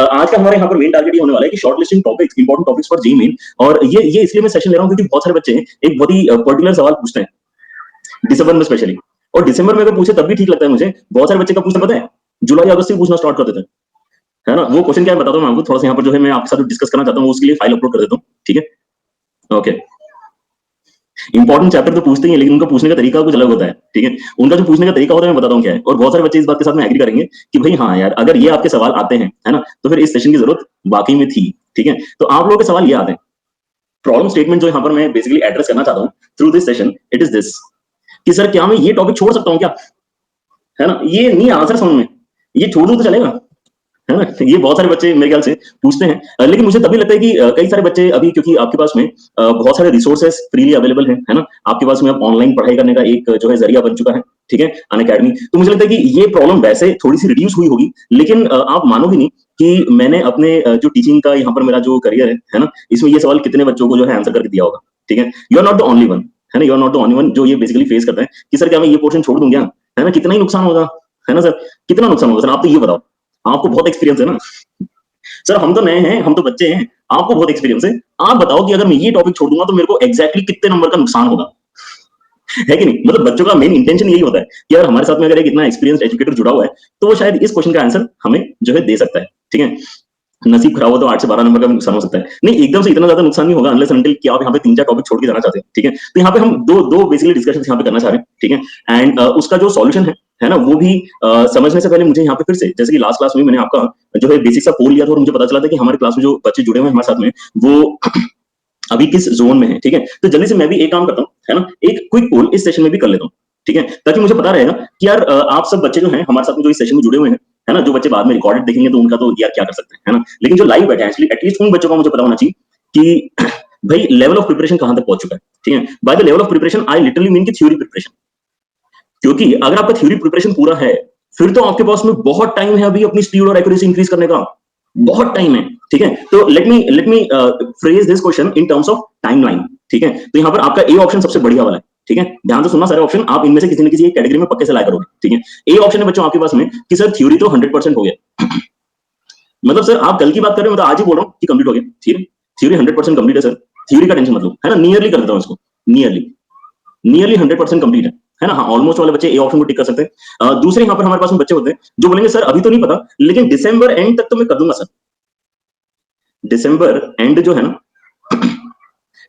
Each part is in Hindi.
आज का हमारे यहाँ पर मेन टारगेट ये होने वाला है कि short listing topics, important topics for JEE main. और ये इसलिए मैं सेशन ले रहा हूँ क्योंकि बहुत सारे बच्चे एक बहुत ही पर्टिकुलर सवाल पूछते हैं दिसंबर में स्पेशली। और दिसंबर में अगर पूछे तब भी ठीक लगता है मुझे। बहुत सारे बच्चे का पूछना पता है, जुलाई अगस्त से पूछना स्टार्ट कर देते हैं, है ना। वो क्वेश्चन क्या है बताता हूँ मैं आपको, थोड़ा सा यहाँ पर जो है मैं आपके साथ डिस्कस करना चाहता हूँ, उसके लिए फाइल अपलोड कर देता हूँ, ठीक है। ओके, इंपॉर्टेंट चैप्टर तो पूछते ही हैं, लेकिन उनका पूछने का तरीका कुछ अलग होता है, ठीक है। उनका जो पूछने का तरीका होता है मैं बताता हूँ क्या है। और बहुत सारे बच्चे इस बात के साथ में एग्री करेंगे कि भाई हाँ यार, अगर ये आपके सवाल आते हैं, है ना, तो फिर इस सेशन की जरूरत वाकई में थी, ठीक है। तो आप लोगों के सवाल ये आते हैं, प्रॉब्लम स्टेटमेंट जो यहाँ पर मैं बेसिकली एड्रेस करना चाहता हूँ through this session, it is this कि सर क्या मैं ये टॉपिक छोड़ सकता हूँ क्या, है ना। ये नहीं आंसर समझ में, ये छोड़ दूं तो चलेगा, है ना। ये बहुत सारे बच्चे मेरे ख्याल से पूछते हैं। लेकिन मुझे तभी लगता है कि कई सारे बच्चे अभी, क्योंकि आपके पास में बहुत सारे रिसोर्सेस फ्रीली अवेलेबल हैं, है ना। आपके पास में अब ऑनलाइन पढ़ाई करने का एक जो है जरिया बन चुका है, ठीक है, अनअकैडमी। तो मुझे लगता है कि ये प्रॉब्लम वैसे थोड़ी सी रिड्यूस हुई होगी, लेकिन आप मानोगे नहीं कि मैंने अपने जो टीचिंग का यहाँ पर मेरा जो करियर है ना, इसमें ये सवाल कितने बच्चों को जो है आंसर करके दिया होगा, ठीक है। You are not the only one, है ना, you are not the only one जो ये बेसिकली फेस करता है कि सर क्या मैं ये पोर्शन छोड़ दूं क्या, है ना, कितना ही नुकसान होगा, है ना सर, कितना नुकसान होगा सर, आप तो ये बताओ। आपको बहुत एक्सपीरियंस है ना सर, हम तो नए हैं, हम तो बच्चे हैं, आपको बहुत एक्सपीरियंस है। आप बताओ कि अगर मैं ये टॉपिक छोड़ दूंगा तो मेरे को एग्जैक्टली कितने नंबर का नुकसान होगा, है कि नहीं। मतलब बच्चों का मेन इंटेंशन यही होता है कि यार हमारे साथ में अगर एक इतना एक्सपीरियंस एजुकेटर जुड़ा हुआ है तो वो शायद इस क्वेश्चन का आंसर हमें जो है दे सकता है, ठीक है। नसीब खराब हो तो 8 से 12 नंबर का नुकसान हो सकता है, नहीं एकदम से इतना ज्यादा नुकसान नहीं होगा अनलेस अनटिल कि आप यहाँ पे 3-4 टॉपिक छोड़ के जाना चाहते हैं, ठीक है। तो यहाँ पे हम दो दो बेसिकली डिस्कशन यहाँ पे करना चाह रहे हैं, ठीक है। एंड उसका जो सॉल्यूशन है ना, वो भी समझने से पहले मुझे यहाँ पे फिर से, जैसे कि लास्ट क्लास में मैंने आपका जो है बेसिक सा पोल लिया था और मुझे पता चला था कि हमारे क्लास में जो बच्चे जुड़े हुए हैं हमारे साथ में वो अभी किस जोन में है, ठीक है। तो जल्दी से मैं भी एक काम करता हूँ, है ना, एक क्विक पोल इस सेशन में भी कर लेता हूँ, ठीक है, ताकि मुझे पता रहेगा कि यार आप सब बच्चे जो हैं हमारे साथ में जो इस सेशन में जुड़े हुए हैं, है ना, जो बच्चे बाद में रिकॉर्डेड देखेंगे तो उनका तो यार क्या कर सकते हैं, है ना, लेकिन जो लाइव बैठे हैं एटलीस्ट उन बच्चों का मुझे पता होना चाहिए कि भाई लेवल ऑफ प्रिपरेशन कहां तक पहुंच चुका है, ठीक है। By the level of preparation I literally mean की थ्योरी प्रिपरेशन, क्योंकि अगर आपका थ्योरी प्रिपरेशन पूरा है फिर तो आपके पास में बहुत टाइम है अभी अपनी स्पीड और एक्यूरेसी इंक्रीज करने का, बहुत टाइम है, ठीक है। तो let me phrase this question in terms of timeline, ठीक है। तो यहाँ पर आपका ए ऑप्शन सबसे बढ़िया वाला है, ठीक है। ध्यान से सुनना सारे ऑप्शन, आप इनमें से किसी न किसी एक कैटेगरी में पक्के से लाया करोगे, ठीक है। ए ऑप्शन है बच्चों आपके पास में कि सर थ्योरी तो 100% हो गया मतलब सर आप कल की बात कर रहे हो, मैं तो आज ही बोल रहा हूँ कि कंप्लीट हो गया, थ्योरी 100% कंप्लीट है सर, थ्योरी का टेंशन मतलब, है ना, नियरली कर देता हूँ इसको, नियरली 100% कंप्लीट है ना। हाँ, ऑलमोस्ट वाले बच्चे ए ऑप्शन को टिक कर सकते हैं। दूसरे यहाँ पर हमारे पास में बच्चे होते हैं जो बोलेंगे सर अभी तो नहीं पता, लेकिन दिसंबर एंड तक तो मैं कर दूंगा सर। दिसंबर एंड जो है ना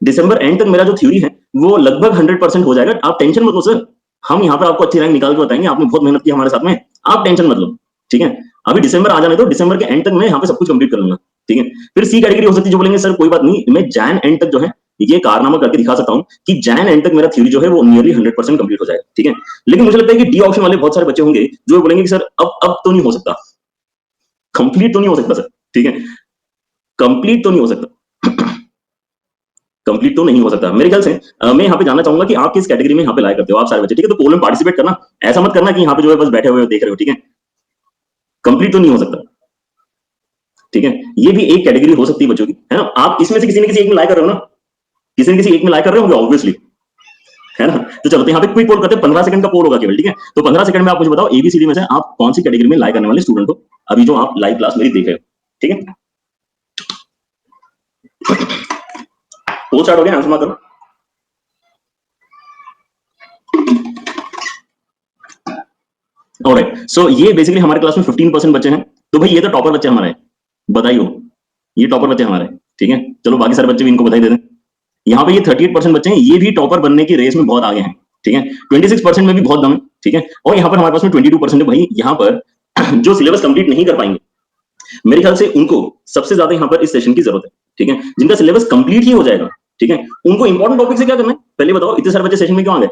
दिसंबर एंड तक मेरा जो थ्योरी है वो लगभग 100% हो जाएगा, आप टेंशन मत लो सर, हम यहाँ पे आपको अच्छी रैंक निकाल के बताएंगे, आपने बहुत मेहनत की हमारे साथ में, आप टेंशन मत लो, ठीक है। अभी दिसंबर आ जाने दो, दिसंबर के एंड तक मैं यहाँ पे सब कुछ कंप्लीट कर लूंगा, ठीक है। फिर सी कैटेगरी हो सकती है जो बोलेंगे सर कोई बात नहीं, मैं जैन एंड तक जो है ये कारनामा करके दिखा सकता हूँ कि जैन एंड तक मेरा थ्योरी जो है वो नियरली 100% कंप्लीट हो जाएगा, ठीक है। लेकिन मुझे लगता है कि डी ऑप्शन वाले बहुत सारे बच्चे होंगे जो बोलेंगे कि सर अब तो नहीं हो सकता, कंप्लीट तो नहीं हो सकता सर, ठीक है, कंप्लीट तो नहीं हो सकता कंप्लीट तो नहीं हो सकता मेरे ख्याल से। मैं यहाँ पे जानना चाहूंगा कि आप किस कैटेगरी में यहाँ पे लाइक करते हो आप सारे बच्चे, ठीक है। तो पोल में पार्टिसिपेट करना, ऐसा मत करना कि यहाँ पे जो है बस बैठे हुए देख रहे हो, ठीक है। कंप्लीट तो नहीं हो सकता, ठीक है। ये भी एक कैटेगरी हो सकती है बच्चों की, है ना। आप इसमें से किसी न किसी एक में लाइक कर रहे हो ना, किसी न किसी एक में लाइक कर रहे होंगे ऑब्वियसली, है ना। तो चलो तो यहाँ पे क्विक पोल करते हैं, 15 सेकंड का पोल होगा केवल, ठीक है। तो 15 सेकंड में आप मुझे बताओ एबीसीडी में से आप कौन सी कैटेगरी में लाइक करने वाले स्टूडेंट हो अभी जो आप लाइव क्लास मेरी देख रहे हो, ठीक है। पोल स्टार्ट हो गया, आंसर मार करो। ऑलराइट, सो ये बेसिकली हमारे क्लास में 15% बच्चे हैं, तो भाई ये तो टॉपर बच्चे हमारे हैं, बताइए ये टॉपर बच्चे हमारे, ठीक है। चलो बाकी सारे बच्चे भी इनको बधाई दे दें। यहाँ पे ये 38% बच्चे हैं, ये भी टॉपर बनने की रेस में बहुत आगे हैं, ठीक है। 26% में भी बहुत दम है, ठीक है। और यहाँ पर हमारे पास में 22% है भाई, यहाँ पर जो सिलेबस कंप्लीट नहीं कर पाएंगे मेरे ख्याल से उनको सबसे ज्यादा यहाँ पर इस सेशन की जरूरत है, ठीक है। जिनका सिलेबस कंप्लीट ही हो जाएगा, ठीक है, उनको इंपॉर्टेंट टॉपिक से क्या करना है पहले बताओ। इतने सारे बच्चे सेशन में क्यों आ गए,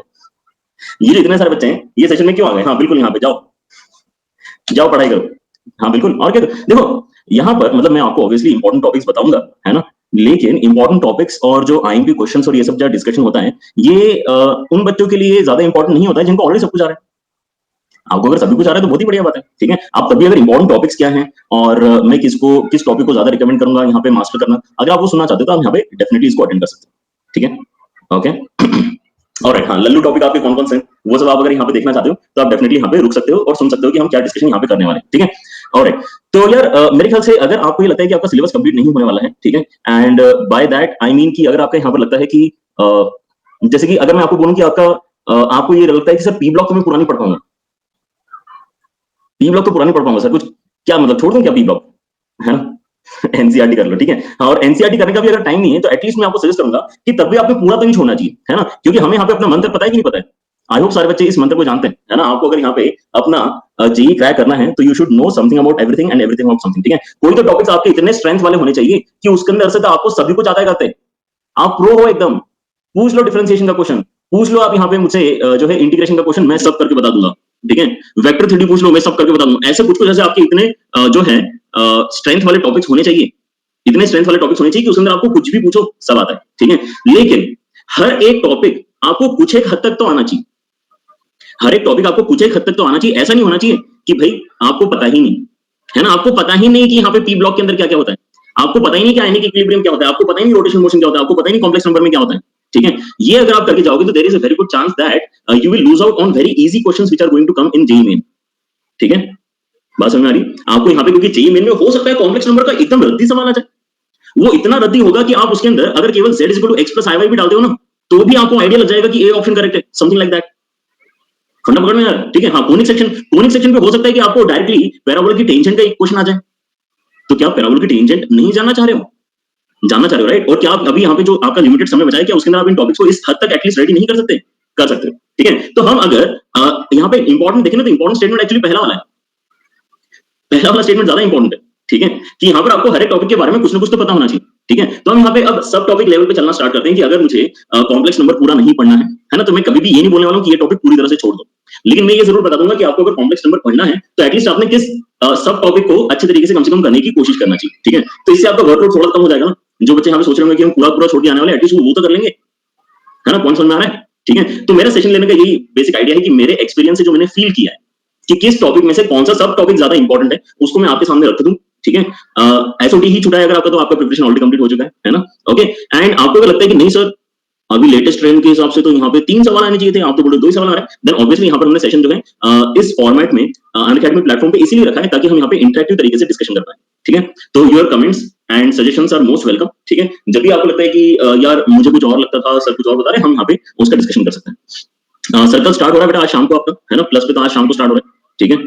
ये जो इतने सारे बच्चे हैं ये सेशन में क्यों आ गए, हाँ बिल्कुल यहाँ पे जाओ जाओ पढ़ाई करो, हाँ बिल्कुल। और क्या देखो यहाँ पर मतलब मैं आपको ऑब्वियसली इंपॉर्टेंट टॉपिक्स बताऊंगा, है ना, लेकिन इंपॉर्टेंट टॉपिक्स और जो आईएमपी क्वेश्चंस और ये सब जो डिस्कशन होता है ये उन बच्चों के लिए ज्यादा इंपॉर्टेंट नहीं होता है जिनको ऑलरेडी सब कुछ आ रहा है। आपको अगर सभी कुछ आ रहा है तो बहुत ही बढ़िया बात है, ठीक है। आप तभी अगर इंपॉर्टेंट टॉपिक्स क्या है और मैं किस टॉपिक को ज्यादा रिकमेंड करूंगा यहाँ पे मास्टर करना, अगर आप वो सुनना चाहते हो तो आप यहाँ पे डेफिनेटली इसको अटेंड कर सकते हैं, ठीक है। ओके ऑलराइट, हाँ लल्लू टॉपिक आपके कौन कौन से हैं वो सब आप अगर यहाँ पे देखना चाहते हो तो आप डेफिनेटली यहाँ पे रुक सकते हो और सुन सकते हो कि हम क्या डिस्कशन यहाँ पे करने वाले हैं, ठीक है। ऑलराइट, तो यार मेरे ख्याल से अगर आपको ये लगता है कि आपका सिलेबस कंप्लीट नहीं होने वाला है, ठीक है, and by that I mean कि अगर आपका यहाँ पर लगता है कि जैसे कि अगर मैं आपको बोलूं कि आपको ये लगता है कि सर पी ब्लॉक तो मैं पूरा नहीं पढ़ पाऊंगा, पी ब्लॉक तो पूरा नहीं पढ़ पाऊंगा सर, कुछ क्या मतलब छोड़ दूं क्या पी ब्लॉक, है ना? एनसीईआरटी कर लो, ठीक है, और एनसीईआरटी करने का भी अगर टाइम नहीं है तो एटलीस्ट मैं आपको सजेस्ट करूंगा कि तब भी आपको पूरा तो नहीं छोड़ना चाहिए, है ना? क्योंकि हमें यहाँ पे अपना मंत्र पता है कि नहीं पता है? आई होप सारे बच्चे इस मंत्र को जानते हैं, है ना? आपको अगर यहाँ पे अपना जेई क्रैक करना है तो you should know something about everything and everything about something, ठीक है? कोई तो टॉपिक्स आपके इतने स्ट्रेंथ वाले होने चाहिए कि उसके अंदर से तो आपको सभी कुछ आता है करते, आप प्रो हो एकदम। पूछ लो डिफरेंशिएशन का क्वेश्चन, पूछ लो आप यहाँ पे मुझसे जो है इंटीग्रेशन का क्वेश्चन, मैं सब करके बता दूंगा, ठीक है? वेक्टर थ्री पूछ लो, मैं सब करके बता दूंगा। ऐसे कुछ जैसे आपके इतने जो है स्ट्रेंथ वाले टॉपिक्स होने चाहिए, इतने स्ट्रेंथ वाले टॉपिक्स होने चाहिए कि उसके अंदर आपको कुछ भी पूछो सब आता है, ठीक है? लेकिन हर एक टॉपिक आपको कुछ एक हद तक तो आना चाहिए, हर एक टॉपिक आपको कुछ एक हद तक तो आना चाहिए। ऐसा नहीं होना चाहिए कि भाई आपको पता ही नहीं, है ना? आपको पता ही नहीं कि यहाँ पे पी ब्लॉक के अंदर क्या क्या होता है, आपको पता ही नहीं कि आयनिक इक्विलिब्रियम क्या होता है, आपको पता ही नहीं रोटेशन मोशन क्या होता है, आपको पता ही नहीं कॉम्प्लेक्स नंबर में क्या होता है, ठीक है? ये अगर आप करके जाओगे तो there is a very good chance that you will lose out on very easy questions which are going to come in JEE Main, ठीक है? बात समझ में आ रही आपको यहाँ पे? क्योंकि जेईई मेन में हो सकता है कॉम्प्लेक्स नंबर का एकदम रद्दी सवाल आ जाए, वो इतना रद्दी होगा कि आप उसके अंदर अगर केवल z equal to x plus i भी डालते हो ना तो भी आपको आइडिया लग जाएगा कि ए ऑप्शन करेक्ट है, समथिंग लाइक दैट। फंडा पकड़ में यार, ठीक है? हाँ, कोनिक सेक्शन पे हो सकता है कि आपको डायरेक्टली पैराबोला की टेंजेंट का एक क्वेश्चन आ जाए, तो क्या आप पैराबोला की टेंजेंट नहीं जानना चाह रहे हो? जानना चाह रहे हो, राइट? और क्या आप अभी यहाँ पे जो आपका लिमिटेड समय बचा है क्या उसके अंदर आप इन टॉपिक्स को इस हद तक एटलीस्ट रेडी नहीं कर सकते? कर सकते हो, ठीक है? तो हम अगर यहाँ पे इंपॉर्टेंट देखें ना तो इंपॉर्टेंट स्टेटमेंट एक्चुअली पहला वाला है, पहला वाला स्टेटमेंट ज्यादा इंपॉर्टेंट है, ठीक है? कि यहाँ पर आपको हर एक टॉपिक के बारे में कुछ ना कुछ तो पता होना चाहिए, ठीक है? तो हम यहाँ पे अब सब टॉपिक लेवल पे चलना स्टार्ट करते हैं कि अगर मुझे कॉम्प्लेक्स नंबर पूरा नहीं पढ़ना है ना, तो मैं कभी भी ये नहीं बोलने वाला हूँ कि ये टॉपिक पूरी तरह से छोड़ दो, लेकिन मैं ये जरूर बता दूंगा कि आपको अगर कॉम्प्लेक्स नंबर पढ़ना है तो एटलीस्ट आपने किस सब टॉपिक को अच्छे तरीके से कम करने की कोशिश करना चाहिए, ठीक है? तो इससे आपका वर्कलोड थोड़ा कम हो जाएगा ना। जो बच्चे यहाँ पे सोच रहे होंगे कि हम पूरा पूरा छोड़ के आने वाले, एटलीस्ट वो तो कर लेंगे, है ना? पॉइंट समझ में आ रहा है, ठीक है? तो मेरा सेशन लेने का यही बेसिक आइडिया है कि मेरे एक्सपीरियंस से जो मैंने फील किया है कि किस टॉपिक में से कौन सा सब टॉपिक ज्यादा इंपॉर्टेंट है उसको मैं आपके सामने रख दूं, ठीक है? एसओटी ही छूटा है अगर आपका तो आपका प्रिपरेशन ऑलरेडी कंप्लीट हो चुका है ना? ओके, एंड आपको अगर लगता है कि नहीं सर अभी लेटेस्ट ट्रेंड के हिसाब से तो यहाँ पे 3 सवाल आने चाहिए थे, आप तो बोल रहे 2 ही सवाल आ रहे हैं, देन ऑब्वियसली यहाँ पर हमने सेशन जो है इस फॉर्मेट में अनअकैडमी प्लेटफॉर्म पे इसीलिए रखा है ताकि हम यहाँ पे इंटरेक्टिव तरीके से डिस्कशन कर पाए, ठीक है? तो your comments and suggestions are most welcome, ठीक है? जब भी आपको लगता है कि यार मुझे कुछ और लगता था, सर कुछ और बता रहे, हम यहाँ पे उसका डिस्कशन कर सकते हैं। सर्कल स्टार्ट हो रहा है बेटा आज शाम को आपका, है ना? प्लस पे तो आज शाम को स्टार्ट हो रहा है, ठीक है?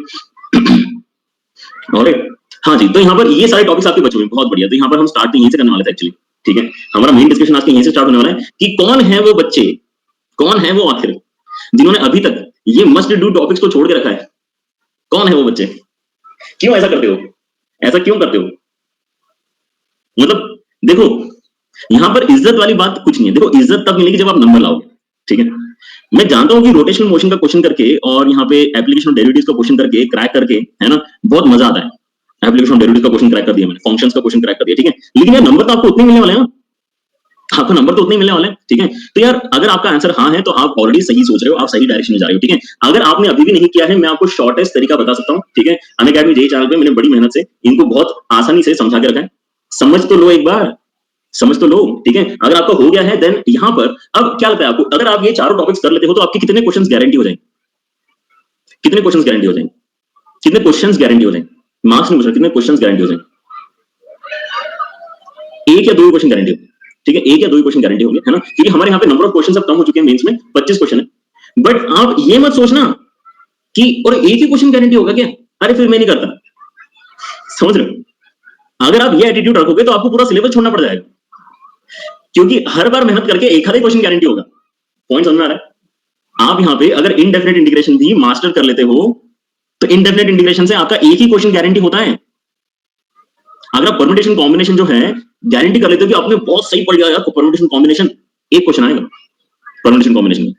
ऑलराइट, हाँ जी, तो यहाँ पर ये सारे टॉपिक्स आपके बचे हुए हैं, बहुत बढ़िया। तो यहाँ पर हम स्टार्ट तो यहीं से करने वाले थे एक्चुअली, ठीक है? हमारा मेन डिस्कशन आज के यहीं से स्टार्ट होने वाला है कि कौन है वो बच्चे, कौन है वो आखिर जिन्होंने अभी तक ये मस्ट डू टॉपिक्स को छोड़ के रखा है? कौन है वो बच्चे? क्यों ऐसा करते हो? ऐसा क्यों करते हो? मतलब देखो, यहाँ पर इज्जत वाली बात कुछ नहीं है। देखो, इज्जत तब मिलेगी जब आप नंबर लाओगे, ठीक है? मैं जानता हूँ कि रोटेशनल मोशन का क्वेश्चन करके और यहाँ पे एप्लीकेशन ऑफ डेरिवेटिव्स का क्वेश्चन करके क्रैक करके, है ना, बहुत मजा आता है। एप्लीकेशन ऑफ डेरिवेटिव्स का क्वेश्चन क्रैक कर दिया मैंने, फंक्शंस का क्वेश्चन क्रैक कर दिया, ठीक है? लेकिन यार नंबर तो आपको उतने मिलने वाले हैं ना, आपका नंबर तो उतने मिलने वाले हैं, ठीक है? तो यार अगर आपका आंसर हाँ है तो आप ऑलरेडी सही सोच रहे हो, आप सही डायरेक्शन में जा रहे हो, ठीक है? अगर आपने अभी भी नहीं किया है, मैं आपको शॉर्टेस्ट तरीका बता सकता हूँ, ठीक है? अनअकैडमी जेईई चैनल पे मैंने बड़ी मेहनत से इनको बहुत आसानी से समझा के रखा है। समझ तो लो, एक बार समझ तो लो, ठीक है? अगर आपका हो गया है देन यहाँ पर अब क्या लगता है आपको, अगर आप ये चारों टॉपिक्स कर लेते हो तो आपके कितने क्वेश्चंस गारंटी हो जाएंगे? कितने क्वेश्चंस गारंटी हो जाएंगे? कितने क्वेश्चंस गारंटी हो जाएंगे? मार्क्स नहीं पूछ रहा, कितने क्वेश्चंस गारंटी हो जाएंगे? एक या दो क्वेश्चन गारंटी होंगे, ठीक है? एक या दो क्वेश्चन गारंटी होंगे, है ना? क्योंकि हमारे यहाँ पे नंबर ऑफ क्वेश्चन अब कम हो चुके हैं, मेंस में 25 क्वेश्चन है। बट आप ये मत सोचना कि और एक ही क्वेश्चन गारंटी होगा क्या, अरे फिर मैं नहीं करता, समझ रहे हो? अगर आप ये एटीट्यूड रखोगे तो आपको पूरा सिलेबस छोड़ना पड़ जाएगा, क्योंकि हर बार मेहनत करके एक आधे क्वेश्चन गारंटी होगा। पॉइंट समझ में आ रहा है? आप यहाँ पे अगर इनडेफिनेट इंटीग्रेशन भी मास्टर कर लेते हो तो इनडेफिनेट इंटीग्रेशन से आपका एक ही क्वेश्चन गारंटी होता है। अगर आप परम्यूटेशन कॉम्बिनेशन जो है गारंटी कर लेते हो कि आपने बहुत सही पढ़ लिया, परम्यूटेशन कॉम्बिनेशन एक क्वेश्चन आएगा परम्यूटेशन कॉम्बिनेशन में,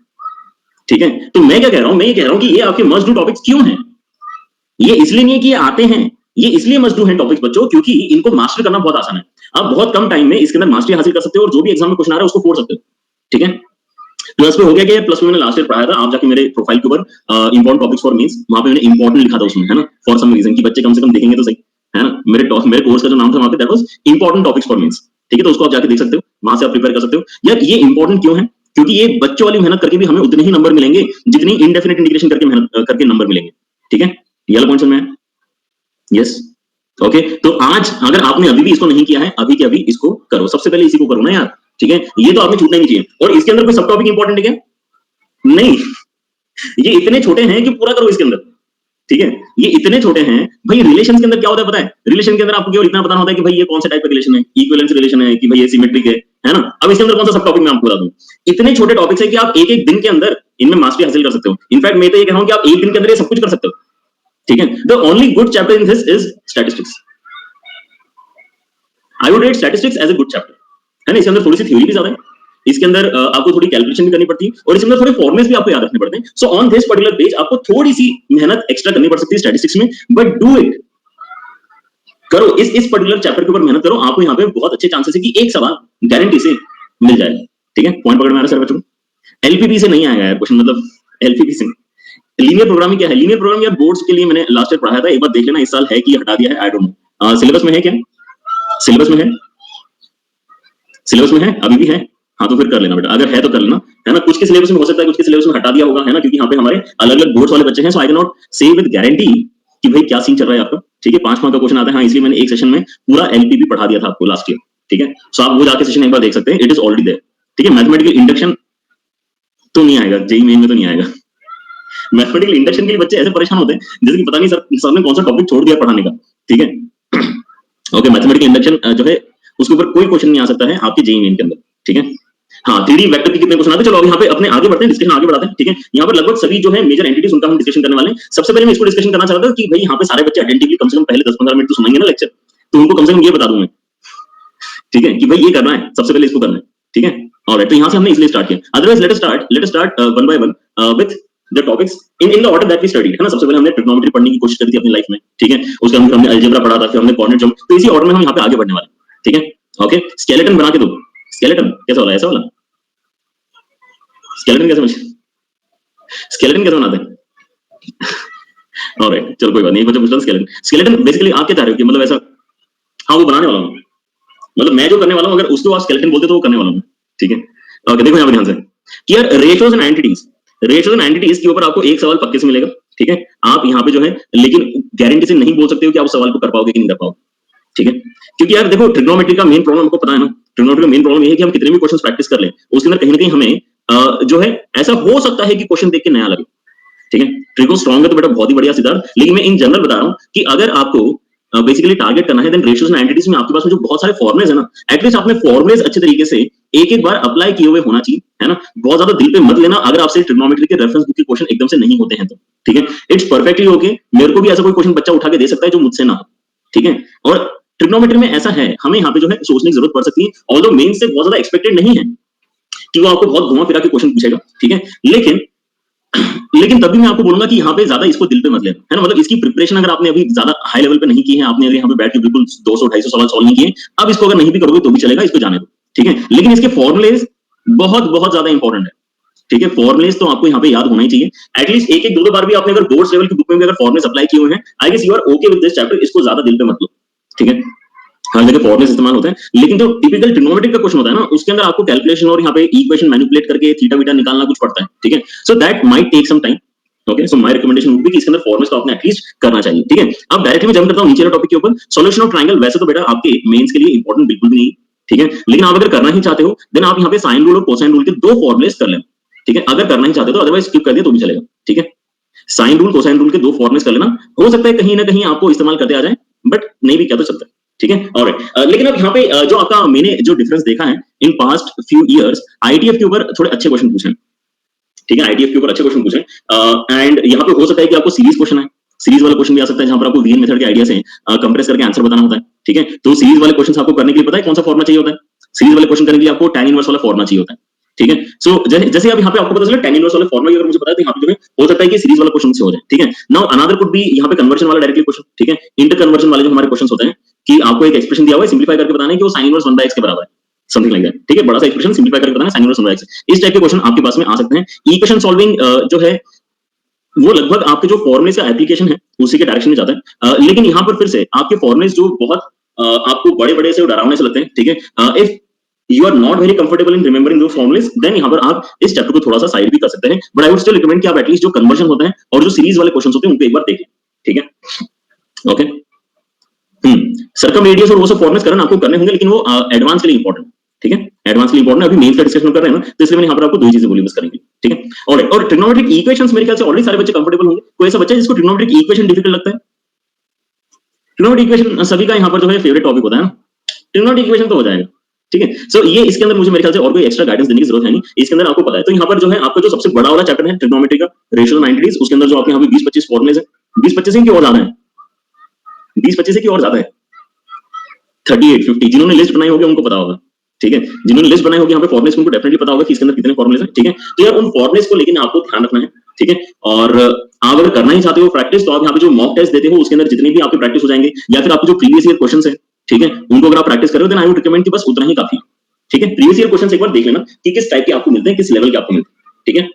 ठीक है? तो मैं क्या कह रहा हूं, मैं ये कह रहा हूं कि ये आपके मस्ट डू टॉपिक्स क्यों हैं? ये इसलिए नहीं है कि ये आते हैं, ये इसलिए मस्ट डू हैं टॉपिक्स बच्चों क्योंकि इनको मास्टर करना बहुत आसान है। आप बहुत कम टाइम में इसके अंदर मास्टरी हासिल कर सकते हो और जो भी एग्जाम में क्वेश्चन आ रहा है उसको फोड़ सकते हो, ठीक है? प्लस में हो गया कि प्लस में मैंने लास्ट ईयर पढ़ाया था, आप जाके मेरे प्रोफाइल के ऊपर इंपॉर्टेंट टॉपिक्स फॉर मींस वहां पे मैंने इंपॉर्टेंट लिखा था उसमें, है ना? फॉर सम रीजन कि बच्चे कम से कम देखेंगे तो सही, है ना? मेरे कोर्स का जो नाम था वहां पे that was important topics for means, ठीक है? तो उसको आप जाके देख सकते हो, वहां से आप प्रिपेयर कर सकते हो। यार ये इंपॉर्टेंट क्यों है? क्योंकि ये बच्चों वाली मेहनत करके भी हमें उतने ही नंबर मिलेंगे जितनी इनडेफिनेट इंटीग्रेशन करके मेहनत करके नंबर मिलेंगे, ठीक है? ये वाला पॉइंट समझ में आया? Yes, okay. तो आज अगर आपने अभी भी इसको नहीं किया है, अभी के अभी इसको करो, सबसे पहले इसी को करो ना यार, ठीक है। ये तो आपने छूटना ही नहीं चाहिए। और इसके अंदर कोई सब टॉपिक इंपॉर्टेंट है क्या? नहीं, ये इतने छोटे हैं कि पूरा करो इसके अंदर, ठीक है। ये इतने छोटे हैं भाई। रिलेशन के अंदर क्या होता है पता है? रिलेशन के अंदर आपको केवल इतना बताना होता है कि भाई ये कौन सा टाइप का रिलेशन है, इक्विवेलेंस रिलेशन है कि भाई ये सिमेट्रिक है ना। अब इसके अंदर कौन सा सब टॉपिक मैं आपको बता दूं। इतने छोटे टॉपिक्स है कि आप एक एक दिन के अंदर इनमें मास्टरी हासिल कर सकते हो। इनफैक्ट मैं तो ये कह रहा हूं कि आप एक दिन के अंदर ये सब कुछ कर सकते हो, ठीक है। The only good chapter in this is statistics. I would rate statistics as a good chapter, है ना। इसके अंदर थोड़ी सी थ्योरी भी ज्यादा है, इसके अंदर आपको थोड़ी कैलकुलेशन भी करनी पड़ती है, और इसके अंदर थोड़े फॉर्मुलेस भी आपको याद रखने पड़ते हैं। So on this particular page आपको थोड़ी सी मेहनत एक्स्ट्रा करनी पड़ सकती है स्टैटिस्टिक्स में, बट डू इट, करो। इस पर्टिकुलर चैप्टर के ऊपर मेहनत करो, आपको यहाँ पे बहुत अच्छे चांसेस है कि एक सवाल गारंटी से मिल जाएगा, ठीक है। पॉइंट पकड़ में आ रहा है सर बच्चों? एलपीपी से नहीं आएगा यार क्वेश्चन, मतलब एलपीपी से। लीनियर प्रोग्रामिंग क्या है? लीनियर प्रोग्रामिंग यार बोर्ड्स के लिए मैंने लास्ट ईयर पढ़ाया था, एक बार देख लेना इस साल है कि हटा दिया है, आई डोंट नो। सिलेबस में है क्या? सिलेबस में है? सिलेबस में है? अभी भी है? हाँ तो फिर कर लेना बेटा, अगर है तो कर लेना, है ना। कुछ के सिलेबस में हो सकता है, कुछ के सिलेबस में हटा दिया होगा, है ना, क्योंकि यहाँ पे हमारे अलग अलग बोर्ड्स वाले बच्चे हैं। सो आई कैन नॉट से विद गारंटी कि भाई क्या सीन चल रहा है आपका, ठीक है। 5 मार्क का क्वेश्चन आता है, हाँ, इसलिए मैंने एक सेशन में पूरा एलपीपी पढ़ा दिया था आपको लास्ट ईयर, ठीक है। सो आप वो जाके सेशन एक बार देख सकते हैं, इट इज ऑलरेडी देयर, ठीक है। मैथमेटिकल इंडक्शन तो नहीं आएगा, जेई मेन में तो नहीं आएगा। मैथमेटिकल इंडक्शन के लिए बच्चे ऐसे परेशान होते हैं जैसे कि पता नहीं सर ने कौन सा टॉपिक छोड़ दिया पढ़ाने का, ठीक है। ओके, मैथमेटिकल इंडक्शन जो है उसके ऊपर कोई क्वेश्चन नहीं आ सकता है आपके जेई मेन के अंदर, ठीक है। हाँ, 3D वेक्टर के कितने क्वेश्चन आते हैं। चलो अब यहाँ पे अपने आगे बढ़ते हैं, डिस्कशन आगे बढ़ाते हैं, ठीक है। यहाँ पर लगभग सभी जो है मेजर एंटिटीज उनका हम डिस्कशन करने वाले हैं। सबसे पहले मैं इसको डिस्कशन करना चाहता हूँ कि भाई यहाँ पे सारे बच्चे अटेंटिवली कम से कम पहले 10-15 मिनट तो सुनेंगे ना लेक्चर, तो उनको कम से कम ये बता दूं मैं, ठीक है, कि भाई ये करना है, सबसे पहले इसको करना है, ठीक है। ऑलराइट, तो यहाँ से हमने इसलिए स्टार्ट किया। Otherwise let us start one by one with the topics in the order that we studied, है ना। सबसे पहले हमने ट्रिग्नोमेट्री पढ़ने की कोशिश करी थी अपनी लाइफ में, ठीक है। उसके बाद हमने अलजेब्रा पढ़ा था, फिर हमने कोऑर्डिनेट ज्योमेट्री, तो इसी ऑर्डर में हम यहाँ पे आगे बढ़ने वाले, ठीक है। ओके, स्केलेटन बना के दो। स्केलेटन कैसा वाला? ऐसा वाला स्केलेटन कैसे बना? स्केलेटन कैसे बनाते हैं? ऑलराइट, चलो कोई बात नहीं, बच्चा पूछ रहा स्केलेटन। स्केलेटन बेसिकली आप क्या चाह रहे हो कि मतलब ऐसा? हाँ, वो बनाने वाला हूँ, मतलब मैं जो करने वाला हूँ, अगर उसको आप स्केलेटन बोलते तो वो करने वाला हूँ, ठीक है। ओके, देखो यहाँ पे ध्यान से कि यार रेशियोज एंड एंटिटीज के ऊपर आपको एक सवाल पक्के से मिलेगा, ठीक है। आप यहाँ पे जो है लेकिन गारंटी से नहीं बोल सकते हो कि आप उस सवाल को कर पाओगे कि नहीं कर पाओगे, ठीक है। क्योंकि यार देखो, ट्रिग्नोमेट्री का मेन प्रॉब्लम हमको पता है ना। ट्रिग्नोमेट्री का मेन प्रॉब्लम ये है कि हम कितने भी क्वेश्चंस प्रैक्टिस कर लें, उसके अंदर कहीं ना कहीं हमें जो है ऐसा हो सकता है कि क्वेश्चन देख के नया लगे, ठीक है। ट्रिगो स्ट्रॉन्ग है तो बेटा बहुत ही बढ़िया सिद्धार्थ, लेकिन मैं इन जनरल बता रहा हूँ कि अगर आपको बेसिकली टारगेट करना है, देन रेशियोज एंड एंटिटीज में आपके पास में जो बहुत सारे फॉर्मुलेज है ना, एटलीस्ट आपने फॉर्मुलेज अच्छे तरीके से एक एक बार अप्लाई किए हुए होना चाहिए, है ना। बहुत ज्यादा दिल पे मत लेना अगर आपसे ट्रिग्नोमेट्री के रेफरेंस बुक के क्वेश्चन एकदम से नहीं होते हैं तो, ठीक है। इट्स परफेक्टली ओके, मेरे को भी ऐसा कोई क्वेश्चन बच्चा उठा के दे सकता है जो मुझसे ना हो, ठीक है। और ट्रिग्नोमेट्री में ऐसा है, हमें यहाँ पे जो है सोचने की जरूरत पड़ सकती है, ऑल्दो मेन से बहुत ज्यादा एक्सपेक्टेड नहीं है कि वो आपको बहुत घुमा फिरा के क्वेश्चन पूछेगा, ठीक है। लेकिन तब भी मैं आपको बोलूंगा कि यहाँ पे ज्यादा इसको दिल पे मत लेना, है ना। मतलब इसकी प्रिपरेशन अगर आपने अभी ज्यादा हाई लेवल पे नहीं की है, आपने अगर यहाँ पे बैठ के बिल्कुल 200-250 सवाल सॉल्व नहीं किए, अब इसको अगर नहीं भी करोगे तो भी चलेगा, इसको जाने दो, ठीक है। लेकिन इसके फॉर्मुलेज बहुत बहुत ज्यादा इंपॉर्टेंट है, ठीक है। फॉर्मुलेज तो आपको यहाँ पे याद होना ही चाहिए, एटलीस्ट एक एक दो बार भी आपने अगर बोर्ड्स लेवल की बुक में भी अगर फॉर्मुलेज अप्लाई किए हुए हैं, I guess you are okay with this chapter. इसको ज्यादा दिल पे मत लो, ठीक है। हर जगह फॉर्मुलेज इस्तेमाल होते हैं, लेकिन जो टिपिकल ट्रिग्नोमेट्री का क्वेश्चन होता है ना, उसके अंदर आपको कैलकुलेशन और यहाँ पे इक्वेशन मैनिपुलेट करके थीटा बीटा निकालना कुछ पड़ता है, ठीक है। So that might take some time, okay. So my recommendation would be कि इसके अंदर फॉर्मुलेज तो आपने एटलीस्ट करना चाहिए, ठीक है। अब डायरेक्टली मैं जंप करता हूं नीचे वाले टॉपिक के ऊपर, सॉल्यूशन ऑफ ट्रायंगल। वैसे तो बेटा आपके मेंस के लिए इंपॉर्टेंट बिल्कुल भी नहीं, ठीक है, लेकिन आप अगर करना ही चाहते हो देन आप यहाँ पे साइन रूल और कोसाइन रूल के दो फॉर्मुलेज कर लेना, ठीक है। अगर करना ही चाहते हो, अदरवाइज स्किप कर दिया तो भी चलेगा, ठीक है। साइन रूल कोसाइन रूल के दो फॉर्मुलेज कर लेना, हो सकता है कहीं ना कहीं आपको इस्तेमाल करते आ जाए, बट नहीं भी क्या तो चलता है, ठीक है। ऑलराइट, लेकिन अब यहाँ पे जो आपका मैंने जो डिफरेंस देखा है in past few years, ITF के ऊपर थोड़े अच्छे क्वेश्चन पूछे, ठीक है। आईटीएफ के ऊपर अच्छे क्वेश्चन पूछे, एंड यहाँ पे हो सकता है कि आपको सीरीज क्वेश्चन है, सीरीज वाला क्वेश्चन भी आ सकता है जहां पर आपको वीएन मेथड के आइडिया से कंप्रेस करके आंसर बताना होता है, ठीक है। तो सीरीज वाले क्वेश्चन आपको करने के लिए पता है कौन सा फॉर्मुला चाहिए होता है? सीरीज वाले क्वेश्चन करने के लिए आपको tan इनवर्स वाला फॉर्मुला चाहिए होता है, ठीक है। सो जैसे अब यहाँ पे आपको पता चला tan इनवर्स वाले फॉर्मुला अगर मुझे पता है तो यहाँ पे जो है हो सकता है कि सीरीज वाला क्वेश्चन से हो जाए, ठीक है। नाउ अनदर कुड बी यहाँ पे कन्वर्जन वाला डायरेक्टली क्वेश्चन, ठीक है। इंटर कन्वर्जन वाले जो हमारे क्वेश्चन होते हैं कि आपको एक एक्सप्रेशन दिया हुआ है, सिंप्लीफाई करके बताना है कि वो sin इनवर्स 1/x के बराबर है, समथिंग लाइक दैट, ठीक है। बड़ा सा एक्सप्रेशन सिंप्लीफाई करके बताना है sin इनवर्स 1/x। इस टाइप के क्वेश्चन आपके पास में आ सकते हैं। इक्वेशन सॉल्विंग जो है वो लगभग आपके जो फॉर्मुले का एप्लीकेशन है उसी के डायरेक्शन में जाता है, लेकिन यहाँ पर फिर से आपके फॉर्मुले जो बहुत आपको बड़े बड़े से डरावने से लगते हैं, ठीक है। If you are not very comfortable in remembering those formulas, then यहाँ पर आप इस चैप्टर को थोड़ा सा साइड भी कर सकते हैं, but I would still recommend कि आप एटलीस्ट जो कन्वर्जन होता है और जो सीरीज वाले क्वेश्चन होते हैं उनको एक बार देखें, ठीक है। ओके, सरकम रेडियस और वो सब फॉर्मुलेस करना आपको करने होंगे, लेकिन वो एडवांस के लिए इंपॉर्टेंट, ठीक है, एडवांस के लिए इंपॉर्टेंट है। अभी मेंस का डिस्कशन कर रहे हैं ना, तो इसलिए मैंने यहाँ पर आपको दो चीजें बोली बस करेंगे, ठीक है। ऑलराइट, और ट्रिग्नोमेट्रिक इक्वेशंस मेरे ख्याल से ऑलरेडी सारे बच्चे कंफर्टेबल होंगे। कोई ऐसा बच्चा है जिसको ट्रिग्नोमेट्रिक इक्वेशन डिफिकल्ट लगता है? ट्रिग्नोमेट्रिक इक्वेशन सभी का यहाँ पर जो है फेवरेट टॉपिक होता है ना, ट्रिग्नोमेट्रिक इक्वेशन तो हो जाएगा, ठीक है। सो ये इसके अंदर मुझे मेरे ख्याल से और कोई एक्स्ट्रा गाइडेंस देने की जरूरत है नहीं, इसके अंदर आपको पता है। तो यहाँ पर जो है आपका जो सबसे बड़ा वाला चैप्टर है ट्रिग्नोमेट्री का, रेशियो 90 डिग्रीज, उसके अंदर जो आपके यहाँ पे 20-25 फॉर्मुलेज है, 20-25 की और ज्यादा है, 20-25 की और ज्यादा है, 38-50 जिन्होंने लिस्ट बनाई होगी उनको पता होगा, ठीक है। जिन्होंने लिस्ट बनाई होगी यहाँ पे फॉर्मुलेज उनको डेफिनेटली पता होगा कि इसके अंदर कितने फॉर्मुलेज हैं, ठीक है। तो यार उन फॉर्मुलेज को लेकिन आपको ध्यान रखना है, ठीक है। और आप अगर करना ही चाहते हो प्रैक्टिस, तो आप यहाँ पे जो मॉक टेस्ट देते हो उसके अंदर जितने भी आपके प्रैक्टिस हो जाएंगे, या फिर आपके जो प्रीवियस ईयर क्वेश्चंस है, ठीक है, उनको अगर आप प्रैक्टिस करो देन आई वुड रिकमेंड कि बस उतना ही काफी, ठीक है। प्रीवियस ईयर क्वेश्चंस एक बार देख लेना कि किस टाइप के आपको मिलते हैं, किस लेवल के आपको मिलते हैं, ठीक है।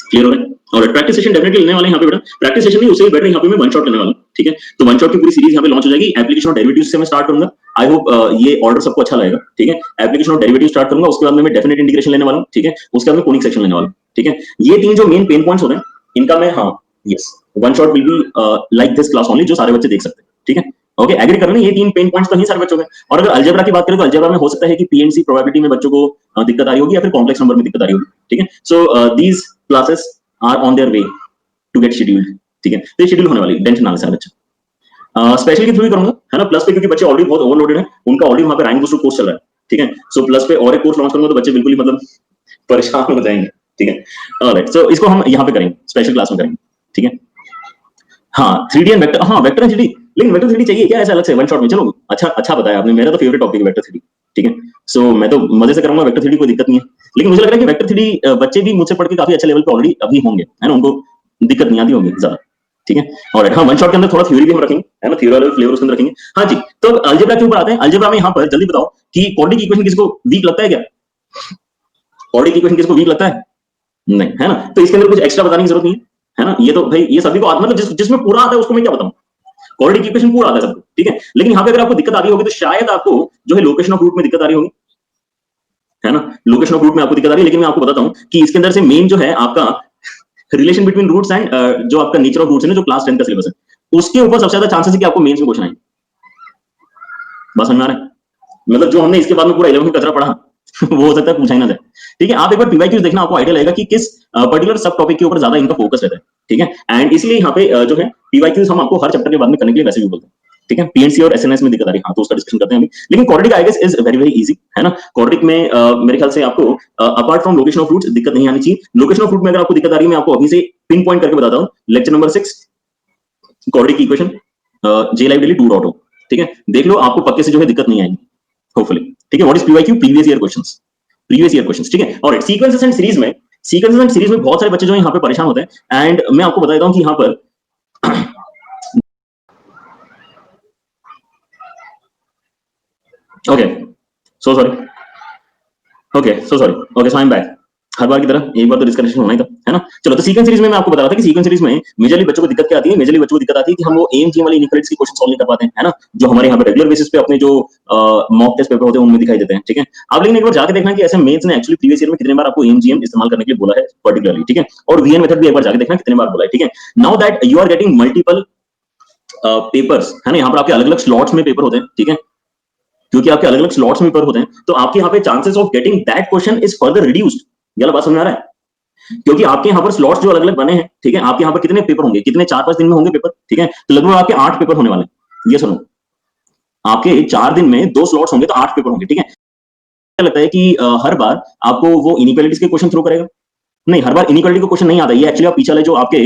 क्लियर हो रहा है? और प्रैक्टिस सेशन डेफिनेटली लेने वाले हैं यहाँ पे बेटा, प्रैक्टिस सेशन नहीं, उससे भी बेटर यहाँ पे मैं वन शॉट लेने वाला हूँ, ठीक है। तो वन शॉट की पूरी सीरीज यहाँ पे लॉन्च हो जाएगी। एप्लीकेशन ऑफ डेरिवेटिव्स से मैं स्टार्ट करूंगा, आई होप ये ऑर्डर सबको अच्छा लगेगा, ठीक है। एप्लीकेशन ऑफ डेरिवेटिव स्टार्ट करूंगा, उसके बाद में मैं डेफिनेट इंटीग्रेशन लेने वाला हूँ, ठीक है। उसके बाद में कोनिक सेक्शन लेने वाला हूँ, ठीक है। ये तीन जो मेन पेन पॉइंट्स होते हैं इनका मैं, हाँ yes, one shot will be like this class only, जो सारे बच्चे देख सकते हैं, ठीक है। ओके, एग्री कर रहे हैं? ये तीन पेन पॉइंट्स तो नहीं सारे बच्चों के। और अगर अलजेब्रा की बात करें तो अलजेब्रा में हो सकता है कि पीएनसी प्रोबेबिलिटी में बच्चों को दिक्कत आ रही होगी, या फिर कॉम्प्लेक्स नंबर में दिक्कत आ रही होगी, ठीक है। So these classes are on their way to get scheduled, ठीक है। तो शेड्यूल होने वाली, टेंशन ना ले सारे बच्चे। स्पेशल के थ्रू ही करूंगा, है ना, प्लस पे, क्योंकि बच्चे ऑलरेडी बहुत ओवरलोडेड है, उनका ऑलरेडी वहां पे रैंक बूस्टर कोर्स चल रहा है, ठीक है। सो प्लस पे और एक कोर्स लॉन्च करूंगा तो बच्चे बिल्कुल ही मतलब परेशान हो जाएंगे, ठीक है। ऑलराइट, सो इसको हम यहाँ पे करेंगे, स्पेशल क्लास में करेंगे, ठीक है। हाँ 3D एंड वेक्टर, हाँ वेक्टर एंड 3D, लेकिन वेक्टर 3D चाहिए क्या ऐसा अलग से वन शॉट में? चलो अच्छा बताया आपने, मेरा तो फेवरेट टॉपिक है वेक्टर 3D, ठीक है। सो मैं तो मजे से करूंगा वेक्टर 3D, कोई दिक्कत नहीं है। लेकिन मुझे लग रहा है कि वेक्टर 3D बच्चे भी मुझसे पढ़ के काफी अच्छे लेवल पे ऑलरेडी अभी होंगे, है ना, उनको दिक्कत नहीं आती होगी ज्यादा, ठीक है। और हाँ वन शॉट के अंदर थोड़ा थ्योरी भी हम रखेंगे, है ना, थ्योरी वाले फ्लेवर उसके अंदर रखेंगे। हाँ जी, तो अलजेब्रा के ऊपर आते हैं। अलजेब्रा में यहाँ पर जल्दी बताओ कि क्वाड्रेटिक इक्वेशन किसको वीक लगता है क्या? क्वाड्रेटिक इक्वेशन किसको वीक लगता है? नहीं, है ना। तो इसके अंदर कुछ एक्स्ट्रा बताने की जरूरत नहीं है ना, ये तो भाई ये सभी को मतलब जिसमें पूरा आता है उसको मैं क्या बताऊं, क्वाड्रेटिक इक्वेशन पूरा आता है सबको, ठीक है। लेकिन यहाँ पे अगर आपको दिक्कत आ रही होगी तो शायद आपको जो है लोकेशन ऑफ रूट में दिक्कत आ रही होगी, है ना, लोकेशन ऑफ रूट में आपको दिक्कत आ रही है। लेकिन मैं आपको बताता हूँ कि इसके अंदर से मेन जो है आपका रिलेशन बिटवीन रूट्स एंड जो आपका नेचर ऑफ रूट्स है ना, जो क्लास 10 का सिलेबस है, उसके ऊपर सबसे ज्यादा चांसेस है कि आपको मेंस में क्वेश्चन आएंगे। बस समझ आ रहा है? मतलब जो हमने इसके बाद में पूरा 11 में कचरा पढ़ा वो हो सकता है पूछा ही ना जाए, ठीक है। आप एक बार पीवाईक्यूज देखना, आपको आइडिया लगेगा कि किस पर्टिकुलर सब टॉपिक के ऊपर ज्यादा इनका फोकस रहता है, ठीक है। एंड इसलिए यहाँ पे जो है पीवाईक्यूज हम आपको हर चैप्टर के बाद में करने के लिए वैसे भी बोलते हैं, ठीक है। पीएनसी और एसएनएस में दिक्कत आ रही है, हाँ तो उसका डिस्कशन करते हैं अभी। लेकिन quadratic I guess is very very easy, है ना। क्वाड्रेटिक में मेरे ख्याल से आपको apart from location of roots दिक्कत नहीं आनी चाहिए। लोकेशन ऑफ रूट में अगर आपको दिक्कत आ रही है, मैं आपको अभी से पिन पॉइंट करके बताता हूँ। Lecture number 6 quadratic equation, JLive 2.0, ठीक है, देख लो, आपको पक्के से जो है दिक्कत नहीं आएगी होपफुली, ठीक है। What is PYQ? Previous year questions, previous year questions, ठीक है। और सीक्वेंसेस एंड सीरीज में, सीक्वेंसेस एंड सीरीज में बहुत सारे बच्चे जो यहाँ पे परेशान होते हैं। एंड मैं आपको बता देता हूँ कि यहाँ पर okay so sorry, okay so sorry, okay so I am back. हर बार की तरह एक बार तो डिस्कशन होना ही था, है ना। चलो, तो सीक्वेंस सीरीज में मैं आपको बता रहा था कि सीक्वेंस सीरीज में मेजरली बच्चों को दिक्कत क्या आती है? मेजरली बच्चों को दिक्कत आती है कि हम वो एएमजीएम वाली इनइक्वालिटीज के क्वेश्चन सॉल्व नहीं कर पाते हैं, है ना, जो हमारे यहाँ पे रेगुलर बेसिस पे अपने जो मॉक टेस्ट पेपर होते हैं उनमें दिखाई देते हैं, ठीक है। आप लेकिन एक बार जाके देखना कि ऐसे मेंस ने एक्चुअली प्रीवियस ईयर में कितने बार आपको एएमजीएम इस्तेमाल करने के लिए बोला है पर्टिकुलरली, ठीक है। और वीएन मेथड भी एक बार जाके देखना कितने बार बोला है, ठीक है। Now that you are getting multiple papers, है ना, यहाँ पर आपके अलग अलग स्लॉट्स में पेपर होते हैं, ठीक है। क्योंकि आपके अलग अलग स्लॉट्स में पेपर होते हैं, तो आपके यहाँ पे chances of getting that question is further reduced. ये बात समझ में आ रहा है? क्योंकि आपके यहाँ पर स्लॉट्स जो अलग अलग बने हैं, ठीक है, आपके यहाँ पर कितने पेपर होंगे, कितने 4-5 दिन में होंगे पेपर, ठीक है। तो लगभग आपके 8 पेपर होने वाले हैं। ये सुनो, आपके 4 दिन में 2 स्लॉट्स होंगे तो 8 पेपर होंगे, ठीक है। क्या लगता है कि हर बार आपको वो इनइक्वालिटीज के क्वेश्चन थ्रो करेगा? नहीं, हर बार इनइक्वालिटी का क्वेश्चन नहीं आता। ये एक्चुअली आप पीछे वाले जो आपके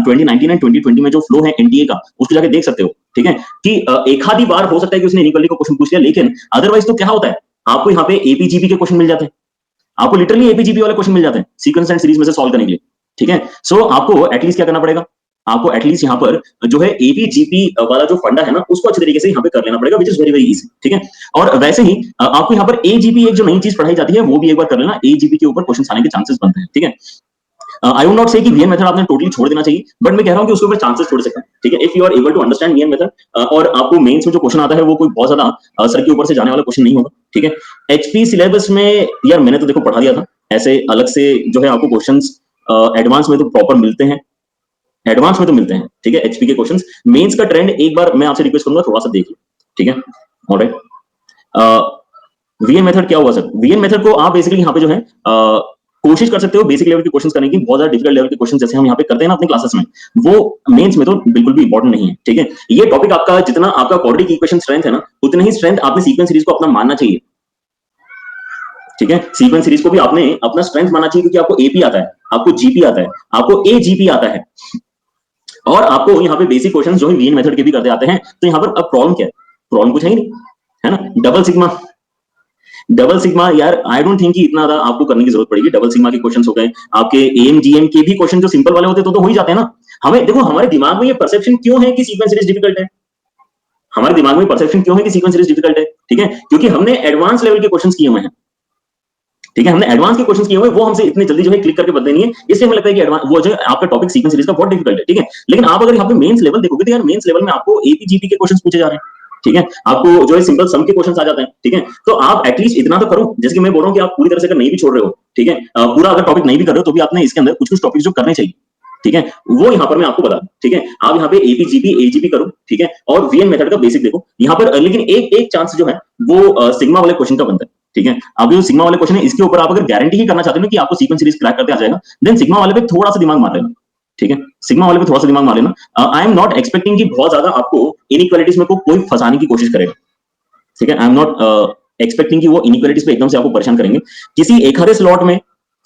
2019 एंड 2020 में जो फ्लो है एनटीए का, उसको जाके देख सकते हो, ठीक है, कि एक आधी बार हो सकता है कि उसने इनइक्वालिटी का क्वेश्चन पूछ लिया, लेकिन अदरवाइज तो क्या होता है, आपको यहाँ पे एपीजीपी के क्वेश्चन मिल जाते हैं, आपको लिटरली एपीजीपी वाले क्वेश्चन मिल जाते हैं सीक्वेंस एंड सीरीज में से सॉल्व करने के लिए, ठीक है। सो आपको एटलीस्ट क्या करना पड़ेगा, आपको एटलीस्ट यहाँ पर जो है एपीजीपी वाला जो फंडा है ना, उसको अच्छे तरीके से यहाँ पे कर लेना पड़ेगा, which is very very easy, ठीक है। और वैसे ही आपको यहाँ पर एजीपी एक जो नई चीज पढ़ाई जाती है वो भी एक बार कर लेना। एजीपी के ऊपर क्वेश्चन आने के चांसेस बनते हैं, ठीक है। आई वुड नॉट से कि वीएन मेथड आपने टोटली छोड़ देना चाहिए, बट मैं कह रहा हूं कि उसके ऊपर चांसेस छोड़ सकते हैं, ठीक है, if you are able to understand VN method. और आपको मेंस में जो क्वेश्चन आता है वो कोई बहुत ज्यादा सर के ऊपर से जाने वाला क्वेश्चन नहीं होगा, ठीक है। एचपी सिलेबस में यार मैंने तो देखो पढ़ा दिया था, ऐसे अलग से जो है आपको क्वेश्चंस एडवांस में तो प्रॉपर मिलते हैं, एडवांस में तो मिलते हैं, ठीक है, एचपी के क्वेश्चंस। मेंस का ट्रेंड एक बार मैं आपसे रिक्वेस्ट करूंगा थोड़ा सा देख लो, ठीक है, ऑलराइट। वीएन मेथड क्या हुआ सर? वीएन मेथड को आप बेसिकली यहाँ पे जो है कोशिश कर सकते हो बेसिक लेवल के क्वेश्चंस करने की, बहुत ज्यादा डिफिकल्ट लेवल के क्वेश्चंस जैसे हम यहाँ पे करते हैं ना अपनी क्लासेस में, वो मेंस में तो बिल्कुल भी इंपॉर्टेंट नहीं है। ठीक है, ये टॉपिक आपका जितना आपका क्वाड्रेटिक इक्वेशन स्ट्रेंथ है ना, उतना ही स्ट्रेंथ आपने सीक्वेंस सीरीज को अपना मानना चाहिए। ठीक है, सीक्वेंस सीरीज को भी आपने अपना स्ट्रेंथ मानना चाहिए, क्योंकि आपको एपी आता है, आपको जीपी आता है, आपको एजीपी आता है, और आपको यहाँ पे बेसिक क्वेश्चंस जो है वीएन मेथड के भी करते आते हैं। तो यहाँ पर अब प्रॉब्लम क्या है? प्रॉब्लम कुछ है ही नहीं, है ना। डबल सिग्मा यार, आई डोंट थिंक कि इतना ज्यादा आपको करने की जरूरत पड़ेगी। डबल सिग्मा के क्वेश्चंस हो गए, आपके एएम जीएम के भी क्वेश्चन जो सिंपल वाले होते तो हो ही जाते हैं ना। हमें देखो, हमारे दिमाग में ये परसेप्शन क्यों है कि सीक्वेंस सीरीज डिफिकल्ट है? हमारे दिमाग में परसेप्शन क्यों है कि सीक्वेंस सीरीज डिफिकल्ट है? ठीक है, क्योंकि हमने एडवांस लेवल के क्वेश्चंस किए हुए हैं। ठीक है, हमने एडवांस के क्वेश्चंस किए हुए, वो हमसे इतने जल्दी जो है क्लिक करके बदले नहीं है, इसलिए हमें लगता है कि एडवांस वो जो आपका टॉपिक सीक्वेंस सीरीज का बहुत डिफिकल्ट है। ठीक है, लेकिन आप अगर यहाँ पे मेंस लेवल देखोगे तो यार मेंस लेवल में आपको एपीजीपी के क्वेश्चंस पूछे जा रहे हैं। ठीक है, आपको जो है सिंपल सम के क्वेश्चंस आ जाते हैं। ठीक है, तो आप एटलीस्ट इतना तो करो, जैसे कि मैं बोल रहा हूँ कि आप पूरी तरह से अगर नहीं भी छोड़ रहे हो, ठीक है, पूरा अगर टॉपिक नहीं भी कर रहे हो तो भी आपने इसके अंदर कुछ कुछ टॉपिक जो करने चाहिए। ठीक है, वो यहाँ पर मैं आपको बता दूं। ठीक है, आप यहाँ पे एपीजीपी एजीपी करो, ठीक है, और वीएन मेथड का बेसिक देखो यहाँ पर। लेकिन एक एक चांस जो है वो सिग्मा वाले क्वेश्चन का बनता है। ठीक है, अब जो सिग्मा वाले क्वेश्चन है इसके ऊपर आप अगर गारंटी ही करना चाहते हो ना कि आपको सीक्वेंस सीरीज क्रैक करके आ जाएगा, देन सिग्मा वाले पे थोड़ा सा दिमाग मार लेना। ठीक है, सिग्मा वाले पे थोड़ा सा दिमाग मार लेना। आई एम नॉट एक्सपेक्टिंग कि बहुत ज्यादा आपको इनइक्वालिटीज में कोई फंसाने की कोशिश करेगा। ठीक है, आई एम नॉट एक्सपेक्टिंग कि वो इनइक्वालिटीज पे एकदम से आपको परेशान करेंगे। किसी एक आधे स्लॉट में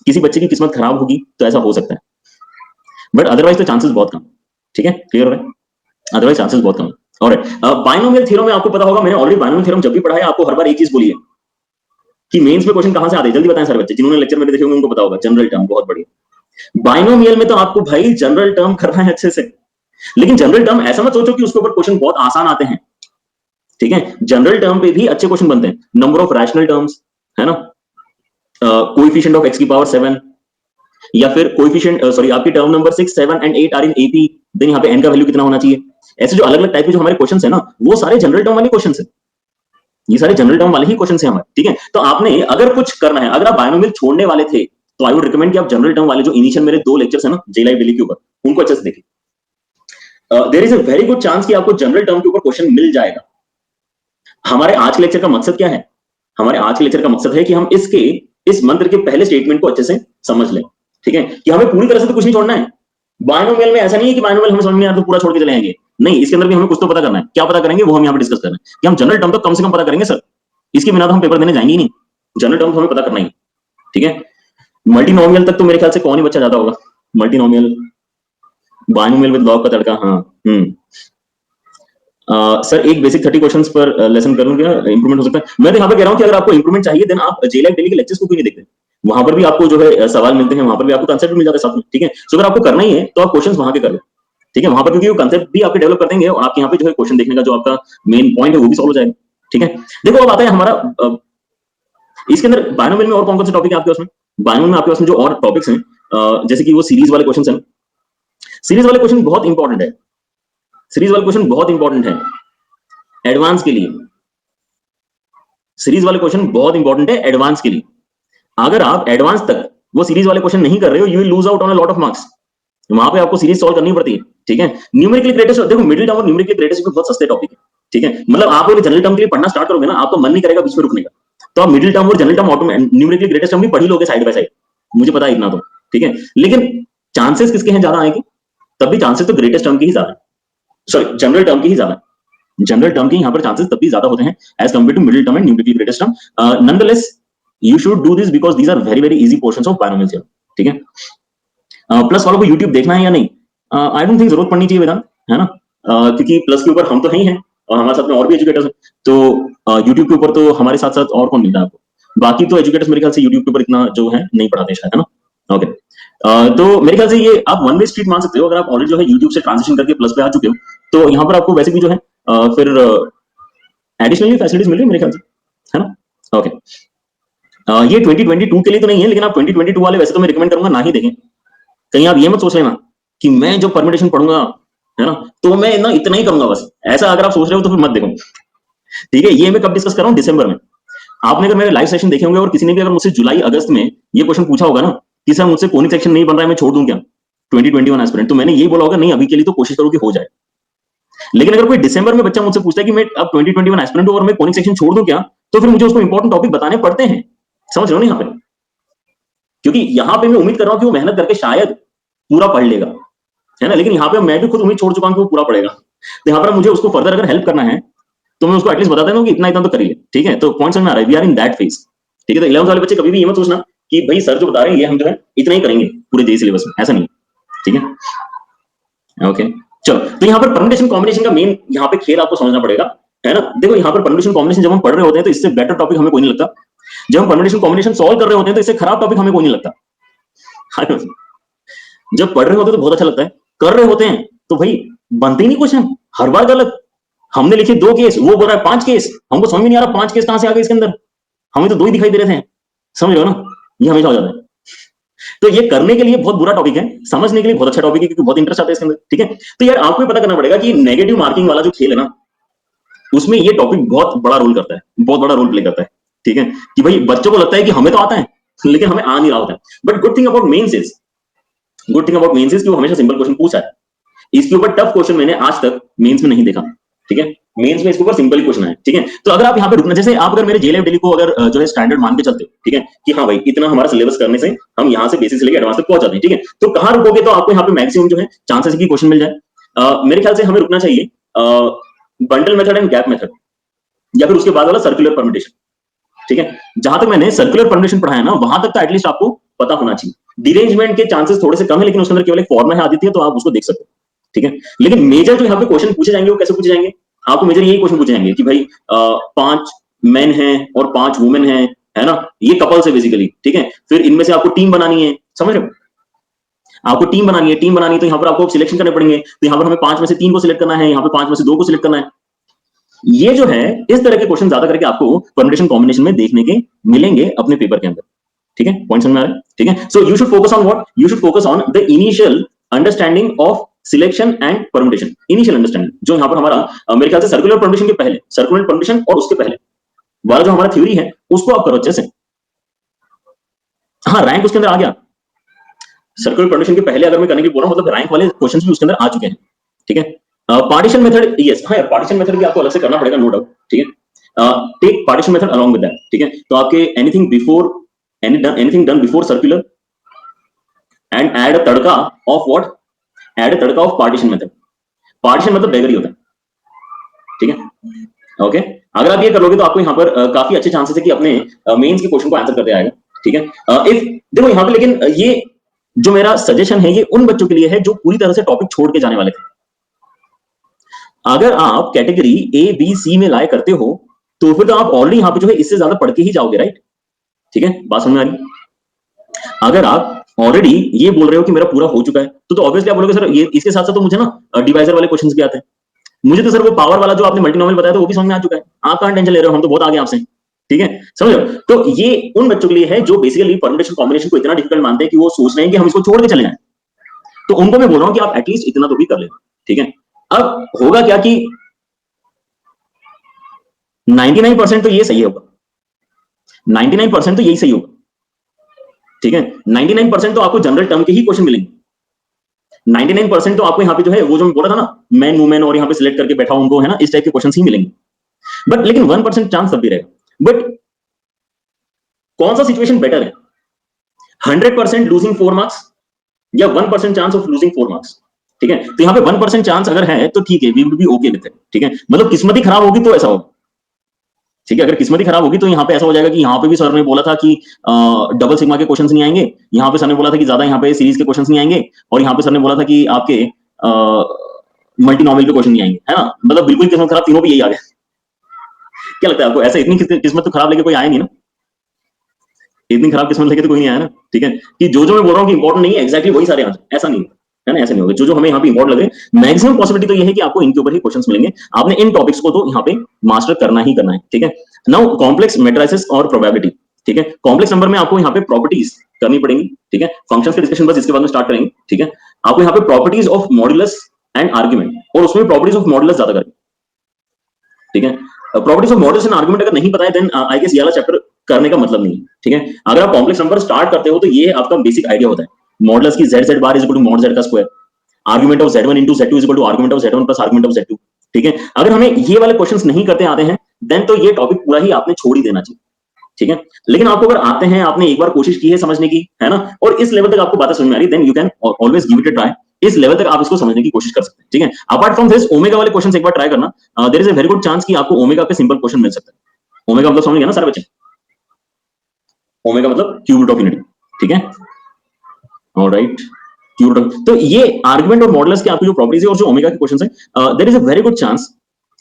किसी बच्चे की किस्मत खराब होगी तो ऐसा हो सकता है, बट अदरवाइज तो चांसेस बहुत कम। ठीक है, क्लियर हो रहा है? अदरवाइज चांसेस बहुत कम। ऑलराइट, बाइनोमियल थ्योरम में आपको पता होगा, मैंने ऑलरेडी बाइनोमियल थ्योरम जब भी पढ़ा है आपको हर बार एक चीज बोली है कि मेंस में क्वेश्चन कहां से आते हैं। जल्दी बताएं सारे बच्चे, जिन्होंने लेक्चर में देखे होंगे उनको पता होगा। जनरल टर्म, बहुत बढ़िया। बाइनोमियल में तो आपको भाई जनरल टर्म करना है अच्छे से, लेकिन जनरल टर्म ऐसा मत सोचो कि उसके ऊपर क्वेश्चन बहुत आसान आते हैं। ठीक है, जनरल टर्म पे भी अच्छे क्वेश्चन बनते हैं। नंबर ऑफ रैशनल टर्म्स, है ना, कोएफिशिएंट ऑफ x की पावर 7, या फिर कोएफिशिएंट सॉरी आपकी term number 6 7 and 8 are in AP, then यहाँ पे n का वैल्यू कितना होना चाहिए। ऐसे जो अलग अलग टाइप के जो हमारे क्वेश्चंस है ना, वो सारे जनरल टर्म वाले क्वेश्चंस है। ये सारे जनरल टर्म वाले ही क्वेश्चन है हमारे। ठीक है, तो आपने अगर कुछ करना है, अगर आप बायनोमियल छोड़ने वाले थे तो आई वुड रिकमेंड कि आप जनरल टर्म वाले जो इनिशियल मेरे 2 लेक्चर्स है ना जे लाइव डेली के ऊपर, उनको अच्छे से देखिए। There is a very good chance कि आपको जनरल टर्म के ऊपर क्वेश्चन मिल जाएगा। हमारे आज के लेक्चर का मकसद क्या है? हमारे आज के लेक्चर का मकसद है कि हम इस मंत्र के पहले स्टेटमेंट को अच्छे से समझ लें। ठीक है, कि हमें पूरी तरह से तो कुछ नहीं छोड़ना है। बायनोमियल में ऐसा नहीं है कि बायनोमियल हमें समझ में आया तो पूरा छोड़ के चले जाएंगे। नहीं, इसके अंदर भी हमें कुछ तो पता करना है। क्या पता करेंगे वो हम यहाँ पे डिस्कस कर रहे हैं कि हम जनरल टर्म तो कम से कम पता करेंगे सर, इसके बिना तो हम पेपर देने जाएंगे ही नहीं। जनरल टर्म तो हमें पता करना ही। ठीक है, मल्टीनोमियल तक तो मेरे ख्याल से कौन ही बच्चा जाता होगा। मल्टीनोमियल, बायनोमियल विद लॉग का तड़का, हाँ। सर एक बेसिक 30 क्वेश्चंस पर लेसन कर लूं क्या, इंप्रूवमेंट हो सकता है? मैं तो यहाँ पे कह रहा हूँ कि अगर आपको इंप्रूवमेंट चाहिए देन आप जे लाइव डेली के लेक्चर्स को क्यों नहीं देखते? वहां पर भी आपको जो है सवाल मिलते हैं, वहां पर भी आपको कंसेप्ट मिल जाता है साथ में। ठीक है, सो अगर आपको करना ही है तो आप क्वेश्चंस वहां के कर लो। ठीक है, वहां पर क्योंकि वो कंसेप्ट भी आपके डेवलप कर देंगे और आपके यहाँ पे जो है क्वेश्चन देखने का जो आपका मेन पॉइंट है वो भी सॉल्व हो जाएगा। ठीक है, देखो अब आता है हमारा इसके अंदर बायनोमियल में और कौन कौन से टॉपिक है आपके पास में। बायनोमियल में आपके पास में जो और टॉपिक्स हैं, जैसे कि वो सीरीज वाले क्वेश्चन हैं। सीरीज वाले क्वेश्चन बहुत इंपॉर्टेंट है। सीरीज वाले क्वेश्चन बहुत इंपॉर्टेंट है एडवांस के लिए। सीरीज वाले क्वेश्चन बहुत इंपॉर्टेंट है एडवांस के लिए। अगर आप एडवांस तक वो सीरीज वाले क्वेश्चन नहीं कर रहे हो, you will lose out on a lot of marks. वहां पे आपको सीरीज सॉल्व करनी पड़ती है। ठीक है, न्यूमेरिकल ग्रेटेस्ट, देखो मिडिल टर्म और न्यूमेरिकल ग्रेटेस्ट भी बहुत सस्ते टॉपिक है। ठीक है, मतलब आप अगर जनरल टर्म के लिए पढ़ना स्टार्ट करोगे ना, आपको मन नहीं करेगा बीच में रुकने का, तो आप मिडिल टर्म और general term numerical greatest term भी पढ़ ही लोगे साइड बाय साइड, मुझे पता है इतना तो। ठीक है, लेकिन चांसेस किसके हैं ज्यादा आएंगे? तब भी चांसेस तो ग्रेटेस्ट टर्म के ही ज्यादा, सॉरी जनरल टर्म के ही ज्यादा। जनरल टर्म के यहाँ पर चांसेस तब भी ज्यादा होते हैं as compare to middle term and numerical greatest term. Nonetheless you should do this because these are very very easy portions of binomial theorem. ठीक है, प्लस वालों को यूट्यूब देखना है या नहीं, आई डोंट थिंक जरूरत पड़नी चाहिए वेदांत, है ना, क्योंकि प्लस के ऊपर हम तो ही हैं और हमारे साथ में और भी एजुकेटर्स हैं, तो यूट्यूब के ऊपर तो हमारे साथ साथ और कौन मिलता है आपको। बाकी तो एजुकेटर्स मेरे ख्याल से यूट्यूब के ऊपर इतना जो है नहीं पढ़ाते शायद, है ना। ओके, तो मेरे ख्याल से ये आप वन वे स्ट्रीट मान सकते हो। अगर आप ऑलरेडी जो है यूट्यूब से ट्रांजिशन करके प्लस पे आ चुके हो तो यहाँ पर आपको वैसे भी जो है फिर एडिशनली फैसिलिटीज मिल रही है मेरे ख्याल से, है ना। ओके, ये 2022 के लिए तो नहीं है, लेकिन आप 2022 वाले वैसे तो मैं रिकमेंड करूंगा ना ही देखें। कहीं आप ये मत सोच लेना कि मैं जो परमिटेशन पढ़ूंगा, है ना, तो मैं ना इतना ही करूंगा बस, ऐसा अगर आप सोच रहे हो तो फिर मत देखो। ठीक है, ये मैं कब डिस्कस कर रहा हूँ? दिसंबर में। आपने अगर मेरे लाइव सेशन देखे होंगे और किसी ने भी अगर मुझसे जुलाई अगस्त में ये क्वेश्चन पूछा होगा ना कि सर मुझसे कोनिक सेक्शन नहीं बन रहा है, मैं छोड़ दूं क्या 2021 एस्पिरेंट, तो मैंने यही बोला होगा नहीं, अभी के लिए तो कोशिश करो कि हो जाए। लेकिन अगर कोई दिसंबर में बच्चा मुझसे पूछता है कि मैं अब 2021 एस्पिरेंट हूं और मैं कोनिक सेक्शन छोड़ दूं क्या, तो फिर मुझे उसको इंपॉर्टेंट टॉपिक बताने पड़ते हैं। समझ रहे हो ना यहाँ पे, क्योंकि यहाँ पे मैं उम्मीद कर रहा हूँ कि वो मेहनत करके शायद पूरा पढ़ लेगा, है ना। लेकिन यहाँ पे मैं भी खुद उम्मीद छोड़ चुका हूँ कि वो पूरा पढ़ेगा, तो यहाँ पर मुझे उसको फर्दर अगर हेल्प करना है तो मैं उसको एटलीस्ट बता देता हूँ कि इतना इतना तो करिए, ठीक है। तो पॉइंट समझ में आ रहा है, we are in that phase, ठीक है। तो 11th वाले बच्चे कभी भी ये मत सोचना कि भाई सर जो बता रहे हैं ये हम जो है इतना ही करेंगे पूरे जेई सिलेबस में, ऐसा नहीं, ठीक है। ओके, चलो। तो यहाँ पर परम्यूटेशन कॉम्बिनेशन का मेन यहाँ पे खेल आपको समझना पड़ेगा, है ना। देखो यहाँ पर परम्यूटेशन कॉम्बिनेशन जब हम पढ़ रहे होते हैं तो इससे बेटर टॉपिक हमें कोई नहीं लगता, जब हम परम्यूटेशन कॉम्बिनेशन सॉल्व कर रहे होते हैं तो इससे खराब टॉपिक हमें कोई नहीं लगता। जब पढ़ रहे होते हैं तो बहुत अच्छा लगता है, कर रहे होते हैं तो भाई बनते ही नहीं क्वेश्चन, हर बार गलत। हमने लिखे 2 केस, वो बोल रहा है 5 केस, हमको समझ में नहीं आ रहा 5 केस कहां से आ गए इसके अंदर, हमें तो 2 ही दिखाई दे रहे थे। समझ रहे हो ना, ये हमेशा हो जाता है। तो ये करने के लिए बहुत बुरा टॉपिक है, समझने के लिए बहुत अच्छा टॉपिक है, क्योंकि बहुत इंटरेस्ट आता है इसके अंदर, ठीक है। तो यार आपको पता करना पड़ेगा कि नेगेटिव मार्किंग वाला जो खेल है ना, उसमें ये टॉपिक बहुत बड़ा रोल करता है, बहुत बड़ा रोल प्ले करता है, ठीक है। कि भाई बच्चों को लगता है कि हमें तो आता है लेकिन हमें आ नहीं रहा होता है। But good thing about Mains is, good thing about Mains is कि वो हमेशा सिंपल क्वेश्चन पूछा है। इसके ऊपर टफ क्वेश्चन मैंने आज तक मेंस में नहीं देखा, ठीक है। मेंस में इसके ऊपर सिंपल ही क्वेश्चन है, ठीक है। तो अगर आप यहाँ पे रुकना, जैसे आप अगर मेरे जेलेब डेली को अगर जो है स्टैंडर्ड मान के चलते हो, ठीक है, कि हाँ भाई इतना हमारा सिलेबस करने से हम यहाँ से बेसिक से लेकर एडवांस तक पहुंच जाते हैं, ठीक है। तो कहाँ रुकोगे, तो आपको यहाँ पे मैक्सिमम जो है चांसेस की क्वेश्चन मिल जाए। मेरे ख्याल से हमें रुकना चाहिए bundle method and gap method, या फिर उसके बाद वाला सर्कुलर परम्यूटेशन, ठीक है। जहां तक मैंने सर्कुलर परम्यूटेशन पढ़ा है ना, वहां तक तो एटलीस्ट आपको पता होना चाहिए। डिरेंजमेंट के चांसेस थोड़े से कम है, लेकिन उसके अंदर केवल एक फॉर्मूला है आदित्य, तो आप उसको देख सकते हो, ठीक है। लेकिन मेजर जो यहाँ पे क्वेश्चन पूछे जाएंगे वो कैसे पूछे जाएंगे, आपको मेजर यही क्वेश्चन पूछे जाएंगे कि भाई 5 मेन हैं और 5 वुमेन हैं, है ना, ये कपल्स है बेसिकली, ठीक है। फिर इनमें से आपको टीम बनानी है, समझ रहे हो, आपको टीम बनानी है, टीम बनानी है, तो यहाँ पर आपको सिलेक्शन करने पड़ेंगे। तो यहाँ पर हमें 5 में से 3 को सिलेक्ट करना है, यहाँ पे 5 में से 2 को सिलेक्ट करना है। ये जो है इस तरह के क्वेश्चन ज्यादा करके आपको परम्यूटेशन कॉम्बिनेशन में देखने के मिलेंगे अपने पेपर के अंदर, ठीक है। पॉइंट समझ में आ रहा है, ठीक है। So you should focus on what, you should focus on the initial understanding of selection and permutation. Initial understanding जो यहाँ पर हमारा मेरे ख्याल से सर्कुलर परम्यूटेशन के पहले, सर्कुलर परम्यूटेशन और उसके पहले वाला जो हमारा थ्योरी है उसको आप करो अच्छे से। हाँ, रैंक उसके अंदर आ गया, सर्कुलर परम्यूटेशन के पहले अगर मैं करने की बोल रहा हूँ, मतलब रैंक वाले क्वेश्चंस भी उसके अंदर आ चुके हैं, ठीक है। पार्टीशन मेथड, यस, हाँ यार पार्टीशन मेथड भी आपको अलग से करना पड़ेगा, नो डाउट, ठीक है। Take partition method along with that, ठीक है। तो आपके anything before, anything done before circular and add a tadka of what, add a tadka of partition method. पार्टीशन मतलब बेगरी होता है, ठीक है। ओके, अगर आप ये कर लोगे तो आपको यहाँ पर काफी अच्छे चांसेस है कि अपने मेंस के क्वेश्चन को आंसर करते आएगा, ठीक है। इफ देखो यहाँ पे, लेकिन ये जो मेरा सजेशन है ये उन बच्चों के लिए है जो पूरी तरह से टॉपिक छोड़ के जाने वाले थे। अगर आप कैटेगरी ए बी सी में लाए करते हो तो फिर तो आप ऑलरेडी यहाँ पे जो है इससे ज्यादा पढ़ के ही जाओगे, राइट, ठीक है। बात समझ में आ रही। अगर आप ऑलरेडी ये बोल रहे हो कि मेरा पूरा हो चुका है तो ऑब्वियसली आप बोलोगे सर ये इसके साथ साथ तो मुझे ना डिवाइजर वाले क्वेश्चंस भी आते हैं, मुझे तो सर वो पावर वाला जो आपने मल्टीनोमियल बताया था वो भी समझ में आ चुका है, आप कहां टेंशन ले रहे हो, हम तो बहुत आगे आपसे, ठीक है, समझ लो। तो ये उन बच्चों के लिए है जो बेसिकली परम्यूटेशन कॉम्बिनेशन को इतना डिफिकल्ट मानते हैं कि वो सोच रहे हैं कि हम इसको छोड़ के चले जाएं। तो उनको मैं बोल रहा हूं कि आप एटलीस्ट इतना तो भी कर लेना, ठीक है। अब होगा क्या कि 99% तो ये सही होगा, 99% तो यही सही होगा, ठीक है। 99% तो आपको जनरल टर्म के ही क्वेश्चन मिलेंगे, 99% तो आपको यहाँ पे जो है वो जो मैं बोला था ना मैन वुमेन और यहाँ पे सिलेक्ट करके बैठा उनको, है ना, इस टाइप के क्वेश्चन ही मिलेंगे। बट लेकिन 1% चांस तब भी रहेगा। बट कौन सा सिचुएशन बेटर है, 100% लूजिंग 4 मार्क्स या 1% चांस ऑफ लूजिंग 4 मार्क्स, ठीक है। तो यहाँ पे 1% चांस अगर है तो ठीक है, we would be okay with it, ठीक है। मतलब किस्मत ही खराब होगी तो ऐसा होगा, ठीक है। अगर किस्मत ही खराब होगी तो यहाँ पे ऐसा हो जाएगा कि यहाँ पे भी सर ने बोला था कि डबल सिग्मा के क्वेश्चंस नहीं आएंगे, यहाँ पे सर ने बोला था कि ज्यादा यहाँ पे सीरीज के क्वेश्चंस नहीं आएंगे, और यहाँ पे सर ने बोला था कि आपके मल्टीनोमियल के क्वेश्चन नहीं आएंगे, है ना। मतलब बिल्कुल किस्मत खराब, तीनों भी यही आ गया। क्या लगता है आपको, ऐसा इतनी किस्मत तो खराब लेके कोई आया नहीं ना, इतनी खराब किस्मत लेके तो कोई नहीं आया ना, ठीक है। कि जो मैं बोल रहा हूँ कि इंपॉर्टेंट नहीं है एग्जैक्टली वही सारे आंसर, ऐसा नहीं है ना, ऐसा नहीं होगा। जो हमें यहाँ पे इंपॉर्टेंट लगे, मैक्सिमम पॉसिबिलिटी तो ये है कि आपको इनके ऊपर ही क्वेश्चंस मिलेंगे, आपने इन टॉपिक्स को तो यहाँ पे मास्टर करना ही करना है, ठीक है। नाउ कॉम्प्लेक्स मैट्रिसेस और प्रोबेबिलिटी, ठीक है। कॉम्प्लेक्स नंबर में आपको यहाँ पे प्रॉपर्टीज करनी पड़ेंगी, ठीक है। फंक्शंस के डिस्कशन बस इसके बाद में स्टार्ट करेंगे, ठीक है। आपको यहाँ पे properties of modulus and argument, और उसमें प्रॉपर्टीज ऑफ मॉड्यूलस ज्यादा करेंगे, ठीक है। Properties of modulus and argument अगर नहीं पता है देन आई गेस ये वाला चैप्टर करने का मतलब नहीं है, ठीक है। अगर आप कॉम्प्लेक्स नंबर स्टार्ट करते हो तो ये आपका बेसिक आइडिया होता है, मॉडुलस की z z bar is equal to mod z का square, argument of z1 into z2 is equal to argument of z1 plus argument of z2, ठीक है, अगर हमें ये वाले क्वेश्चंस नहीं करते आते हैं देन तो ये टॉपिक पूरा ही आपने छोड़ ही देना चाहिए, ठीक है। लेकिन आपको अगर आते हैं, आपने एक बार कोशिश की है समझने की, है ना, और इस लेवल तक आपको बातें समझ में आ रही, then you can always give it a try. इस लेवल तक आप इसको समझने की कोशिश कर सकते हैं, ठीक है। अपार्ट फ्रॉम दिस ओमेगा वाले क्वेश्चंस एक बार ट्राई करना, there is a very good chance कि आपको ओमेगा पे सिंपल क्वेश्चन मिल सकता है। ओमेगा मतलब समझ गए ना सारे बच्चे, ओमेगा मतलब क्यूब रूट ऑफ यूनिटी, ठीक है, ऑलराइट, क्यूब रूट। तो ये आर्गुमेंट और मॉडुलस की आपकी जो प्रॉपर्टीज है और जो ओमेगा के क्वेश्चंस है, there is a very good chance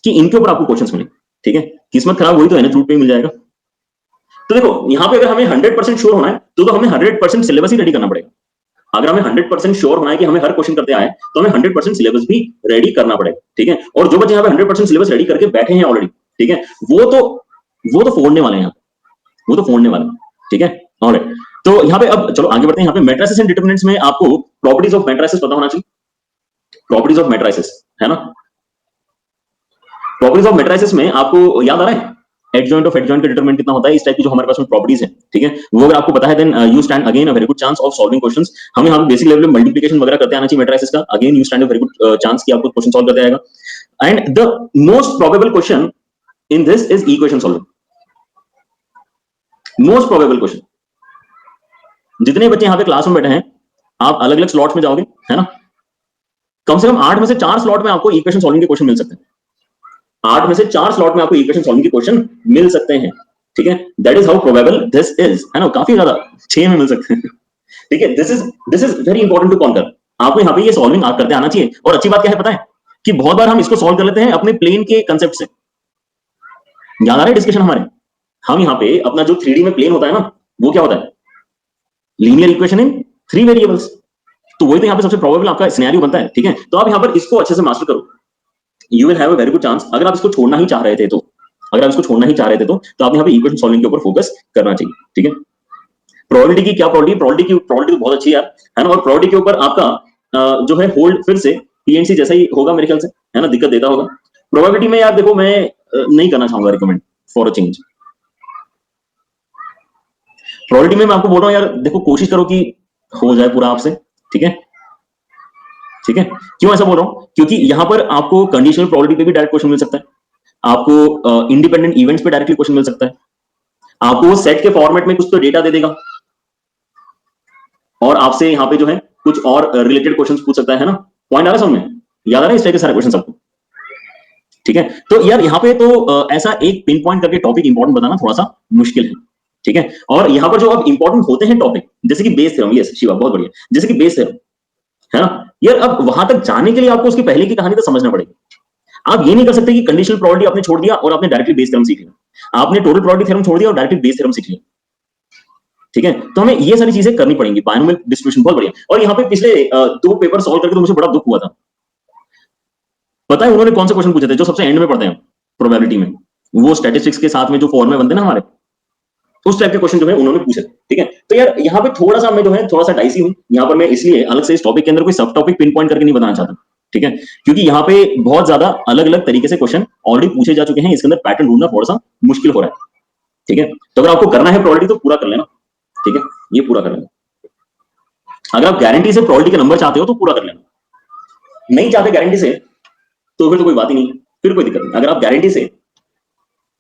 कि इनके ऊपर आपको क्वेश्चंस मिले, ठीक है। किस्मत खराब हुई तो है ना, रूट पे मिल जाएगा। तो देखो यहां पे अगर हमें 100% श्योर होना है तो हमें 100% सिलेबस ही रेडी करना पड़ेगा। अगर हमें 100% श्योर होना है कि हमें हर क्वेश्चन करते आए तो हमें 100% सिलेबस भी रेडी करना पड़ेगा, ठीक है। और जो बच्चे यहाँ पे 100% सिलेबस रेडी करके बैठे हैं ऑलरेडी, ठीक है, वो तो फोड़ने वाले हैं, वो तो फोड़ने वाले हैं, ठीक है, ऑलराइट। तो यहाँ पे अब चलो आगे बढ़ते हैं। यहाँ पे मैट्रिसेस एंड डिटरमिनेंट्स में आपको प्रॉपर्टीज ऑफ मैट्रिसेस पता होना चाहिए, प्रॉपर्टीज ऑफ मैट्रिसेस, है ना। प्रॉपर्टीज ऑफ मैट्रिसेस में आपको याद आ रहा है एडजॉइंट ऑफ एडजॉइंट का डिटरमिनेंट कितना होता है, इस टाइप की जो हमारे पास में प्रॉपर्टीज है, ठीक है, वो अगर आपको पता है then you stand again a very good chance of solving questions. हमें यहाँ बेसिक लेवल में मल्टीप्लिकेशन वगैरह करते आना चाहिए मैट्रिसेस का, again you stand a very good chance कि आपको क्वेश्चन सॉल्व करते आएगा। And the most probable question in this is equation solving, most probable question. जितने बच्चे यहाँ पे क्लास में बैठे हैं आप अलग अलग स्लॉट्स में जाओगे, है ना, कम से कम 8 में से 4 स्लॉट में आपको इक्वेशन सॉल्विंग के क्वेश्चन मिल सकते हैं। 8 में से 4 स्लॉट में आपको इक्वेशन सॉल्विंग के क्वेश्चन मिल सकते हैं, ठीक है। That is how probable this is, है ना, काफी ज्यादा 6 में मिल सकते हैं, ठीक है। This is very important to conquer. आपको यहाँ पे ये सॉल्विंग आप करते आना चाहिए। और अच्छी बात क्या है पता है कि बहुत बार हम इसको सॉल्व कर लेते हैं अपने प्लेन के कंसेप्ट से। याद आ रहा है डिस्कशन हमारे, हम यहाँ पे अपना जो 3D में प्लेन होता है ना, वो क्या होता है, लीनियर इक्वेशन इन 3 वेरिएबल्स। तो वही तो यहाँ पे सबसे प्रोबेबल आपका सिनेरियो बनता है, ठीक है। तो आप यहाँ पर इसको अच्छे से मास्टर करो, you will have a very good chance. अगर आप इसको छोड़ना ही चाह रहे थे तो, अगर आप इसको छोड़ना ही चाह रहे थे तो आपने यहाँ पे इक्वेशन सॉल्विंग के ऊपर फोकस करना चाहिए, ठीक है। प्रोबेबिलिटी की क्या प्रॉपर्टी, प्रोबेबिलिटी बहुत अच्छी है ना। और प्रोबेबिलिटी के ऊपर आपका जो है होल्ड फिर से पीएनसी जैसा ही होगा मेरे ख्याल से, है ना, दिक्कत देता होगा। प्रोबेबिलिटी में यार देखो मैं नहीं करना चाहूंगा recommend for a change. Probability में मैं आपको बोल रहा हूँ यार देखो कोशिश करो कि हो जाए पूरा आपसे, ठीक है, ठीक है। क्यों ऐसा बोल रहा हूँ, क्योंकि यहां पर आपको कंडीशनल प्रोबेबिलिटी पे भी डायरेक्ट क्वेश्चन मिल सकता है, आपको इंडिपेंडेंट इवेंट्स पे डायरेक्टली क्वेश्चन मिल सकता है, आपको वो सेट के फॉर्मेट में कुछ तो डेटा दे देगा और आपसे यहाँ पे जो है कुछ और रिलेटेड क्वेश्चंस पूछ सकता है ना। पॉइंट आ रहा है समझ में, याद आ रहा है इस टाइप के सारे क्वेश्चन सबको, ठीक है। तो यार यहाँ पे तो ऐसा एक पिन पॉइंट करके टॉपिक इंपॉर्टेंट बताना थोड़ा सा मुश्किल है, ठीक है। और यहाँ पर जो अब इंपॉर्टेंट होते हैं टॉपिक जैसे कि बेस थ्योरम, यस शिवा बहुत बढ़िया, जैसे कि बेस थ्योरम, है ना। यार अब वहां तक जाने के लिए आपको उसकी पहले की कहानी तो समझना पड़ेगी। आप ये नहीं कर सकते कि कंडीशनल प्रोबेबिलिटी आपने छोड़ दिया और आपने डायरेक्टली बेस थ्योरम सीख लिया, आपने टोटल प्रोबेबिलिटी थ्योरम छोड़ दिया और डायरेक्टली बेस थ्योरम सीख लिया, ठीक है। तो हमें ये सारी चीजें करनी पड़ेंगी। बायनोमियल डिस्ट्रीब्यूशन बहुत बढ़िया। और यहाँ पे पिछले 2 पेपर सॉल्व करके तो मुझे बड़ा दुख हुआ था। पता है उन्होंने कौन से क्वेश्चन पूछे थे जो सबसे एंड में पढ़ते हैं प्रोबेबिलिटी में, वो स्टैटिस्टिक्स के साथ में जो फॉर्मूले बनते हैं ना हमारे, उस टाइप के क्वेश्चन जो है उन्होंने पूछे, ठीक है। तो यार यहाँ पे थोड़ा सा मैं जो है थोड़ा सा डाइसी हूँ यहाँ पर। मैं इसलिए अलग से इस टॉपिक के अंदर कोई सब टॉपिक पिन पॉइंट करके नहीं बताना चाहता, ठीक है, क्योंकि यहाँ पे बहुत ज्यादा अलग अलग तरीके से क्वेश्चन ऑलरेडी पूछे जा चुके हैं, इसके अंदर पैटर्न ढूंढना थोड़ा सा मुश्किल हो रहा है, ठीक है। तो अगर आपको करना है प्रोबेबिलिटी तो पूरा कर लेना, ठीक है, ये पूरा कर लेना। अगर आप गारंटी से प्रोबेबिलिटी के नंबर चाहते हो तो पूरा कर लेना, नहीं चाहते गारंटी से तो फिर तो कोई बात ही नहीं है, फिर कोई दिक्कत नहीं। अगर आप गारंटी से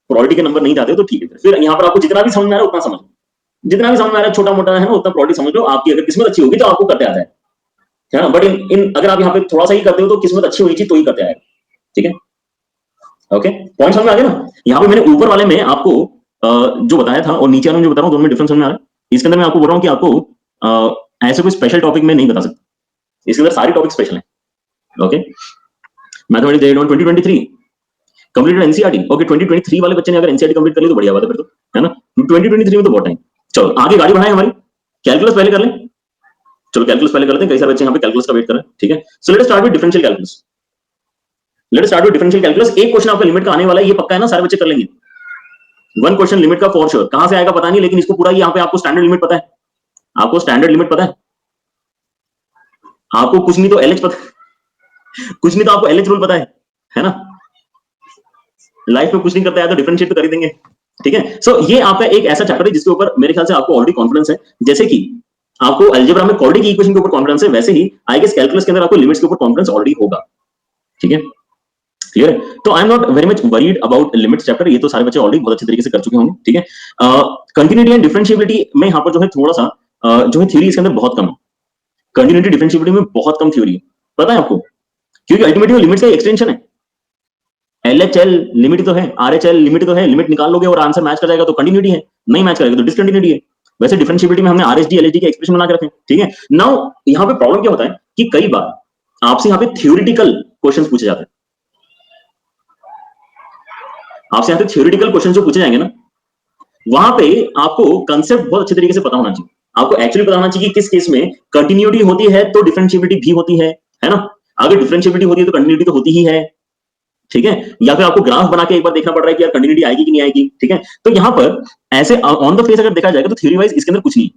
प्रोबेबिलिटी के नंबर नहीं चाहते हो तो ठीक है, फिर यहाँ पर आपको जितना भी समझ में आ रहा है उतना समझ लो, जितना भी समझ में आ रहा है छोटा मोटा है ना उतना प्रोबेबिलिटी समझ लो। आपकी अगर किस्मत अच्छी होगी तो आपको करते आता है ना। बट इन अगर आप यहाँ पे थोड़ा सा ही करते हो तो किस्मत अच्छी होनी चाहिए तो ही करते आएगा, ठीक है, ओके। पॉइंट समझ में आ गया ना। यहाँ पे मैंने ऊपर वाले में आपको जो बताया था और नीचे वाले में जो बता रहा हूँ दोनों में डिफरेंस समझ में आ रहा है। इसके अंदर मैं आपको बोल रहा हूँ कि आपको ऐसे कोई स्पेशल टॉपिक में नहीं बता सकता, इसके अंदर सारे टॉपिक स्पेशल हैं, okay. Mathematics grade 1 2023 completed NCERT, okay. 2023 वाले बच्चे ने अगर एनसीईआरटी कंप्लीट कर ली तो बढ़िया बात है फिर तो, है ना। 2023 में तो बहुत टाइम। चलो आगे गाड़ी बढ़ाएं हमारी, कैलकुलस पहले कर लें। चलो कैलकुलस पहले कर लेते हैं, कई सारे बच्चे यहाँ पे कैलकुलस का वेट कर रहे हैं, ठीक है। So let us start with differential calculus. Late us start with differential calculus. एक क्वेश्चन आपका लिमिट का आने वाला है, ये पक्का है ना, सारे बच्चे कर लेंगे। 1 क्वेश्चन लिमिट का फॉर श्योर, कहां से आएगा पता नहीं, लेकिन इसको पूरा यहाँ पे आपको स्टैंडर्ड लिमिट पता है, आपको स्टैंडर्ड लिमिट पता है, आपको कुछ नहीं तो एलएच पता है, कुछ नहीं तो आपको एलएच रूल पता है ना। लाइफ में कुछ नहीं करता है तो डिफरेंशिएट तो कर ही देंगे, ठीक है। सो ये आपका एक ऐसा चैप्टर है जिसके ऊपर मेरे ख्याल से आपको ऑलरेडी कॉन्फिडेंस है। जैसे कि आपको अलजेब्रा में क्वाड्रेटिक इक्वेशन के ऊपर कॉन्फिडेंस है, वैसे ही आई गेस कैलकुलस के अंदर आपको लिमिट्स के ऊपर कॉन्फिडेंस ऑलरेडी होगा, ठीक है। क्लियर है? तो I am not very much worried about limits chapter, ये तो सारे बच्चे ऑलरेडी बहुत अच्छे तरीके से कर चुके होंगे, ठीक है। कंटिन्यूटी एंड डिफरेंशिएबिलिटी में यहाँ पर जो है थोड़ा सा जो है थ्योरी इसके अंदर बहुत कम है। कंटिन्यूटी डिफरेंशिएबिलिटी में बहुत कम थ्योरी है, पता है आपको, क्योंकि अल्टीमेटली वो लिमिट्स का एक्सटेंशन है। LHL लिमिट तो है, RHL लिमिट तो है, लिमिट निकाल लोगे और आंसर मैच कर जाएगा तो कंटिन्यूटी है, नहीं मैच करेगा तो डिसकंटिन्यूटी है। वैसे डिफरेंशिएबिलिटी में हमने RHD LHD के एक्सप्रेशन बना के रखे, ठीक है। नाउ यहाँ पे प्रॉब्लम क्या होता है कि कई बार आपसे यहाँ पे थ्योरेटिकल क्वेश्चंस पूछे जाते हैं, आपसे यहाँ पे थ्योरेटिकल क्वेश्चन जो पूछे जाएंगे ना, वहां पे आपको कंसेप्ट बहुत अच्छे तरीके से पता होना चाहिए। आपको एक्चुअली पता होना चाहिए कि किस केस में कंटिन्यूटी होती है तो डिफरेंशिएबिलिटी भी होती है ना। अगर डिफरेंशिएबिलिटी होती है तो कंटिन्यूटी तो होती ही है, ठीक है। या फिर आपको ग्राफ बना के एक बार देखना पड़ रहा है कि यार कंटिन्यूटी आएगी कि नहीं आएगी, ठीक है। तो यहां पर ऐसे ऑन द फेस अगर देखा जाएगा तो थ्योरी वाइज इसके अंदर कुछ नहीं,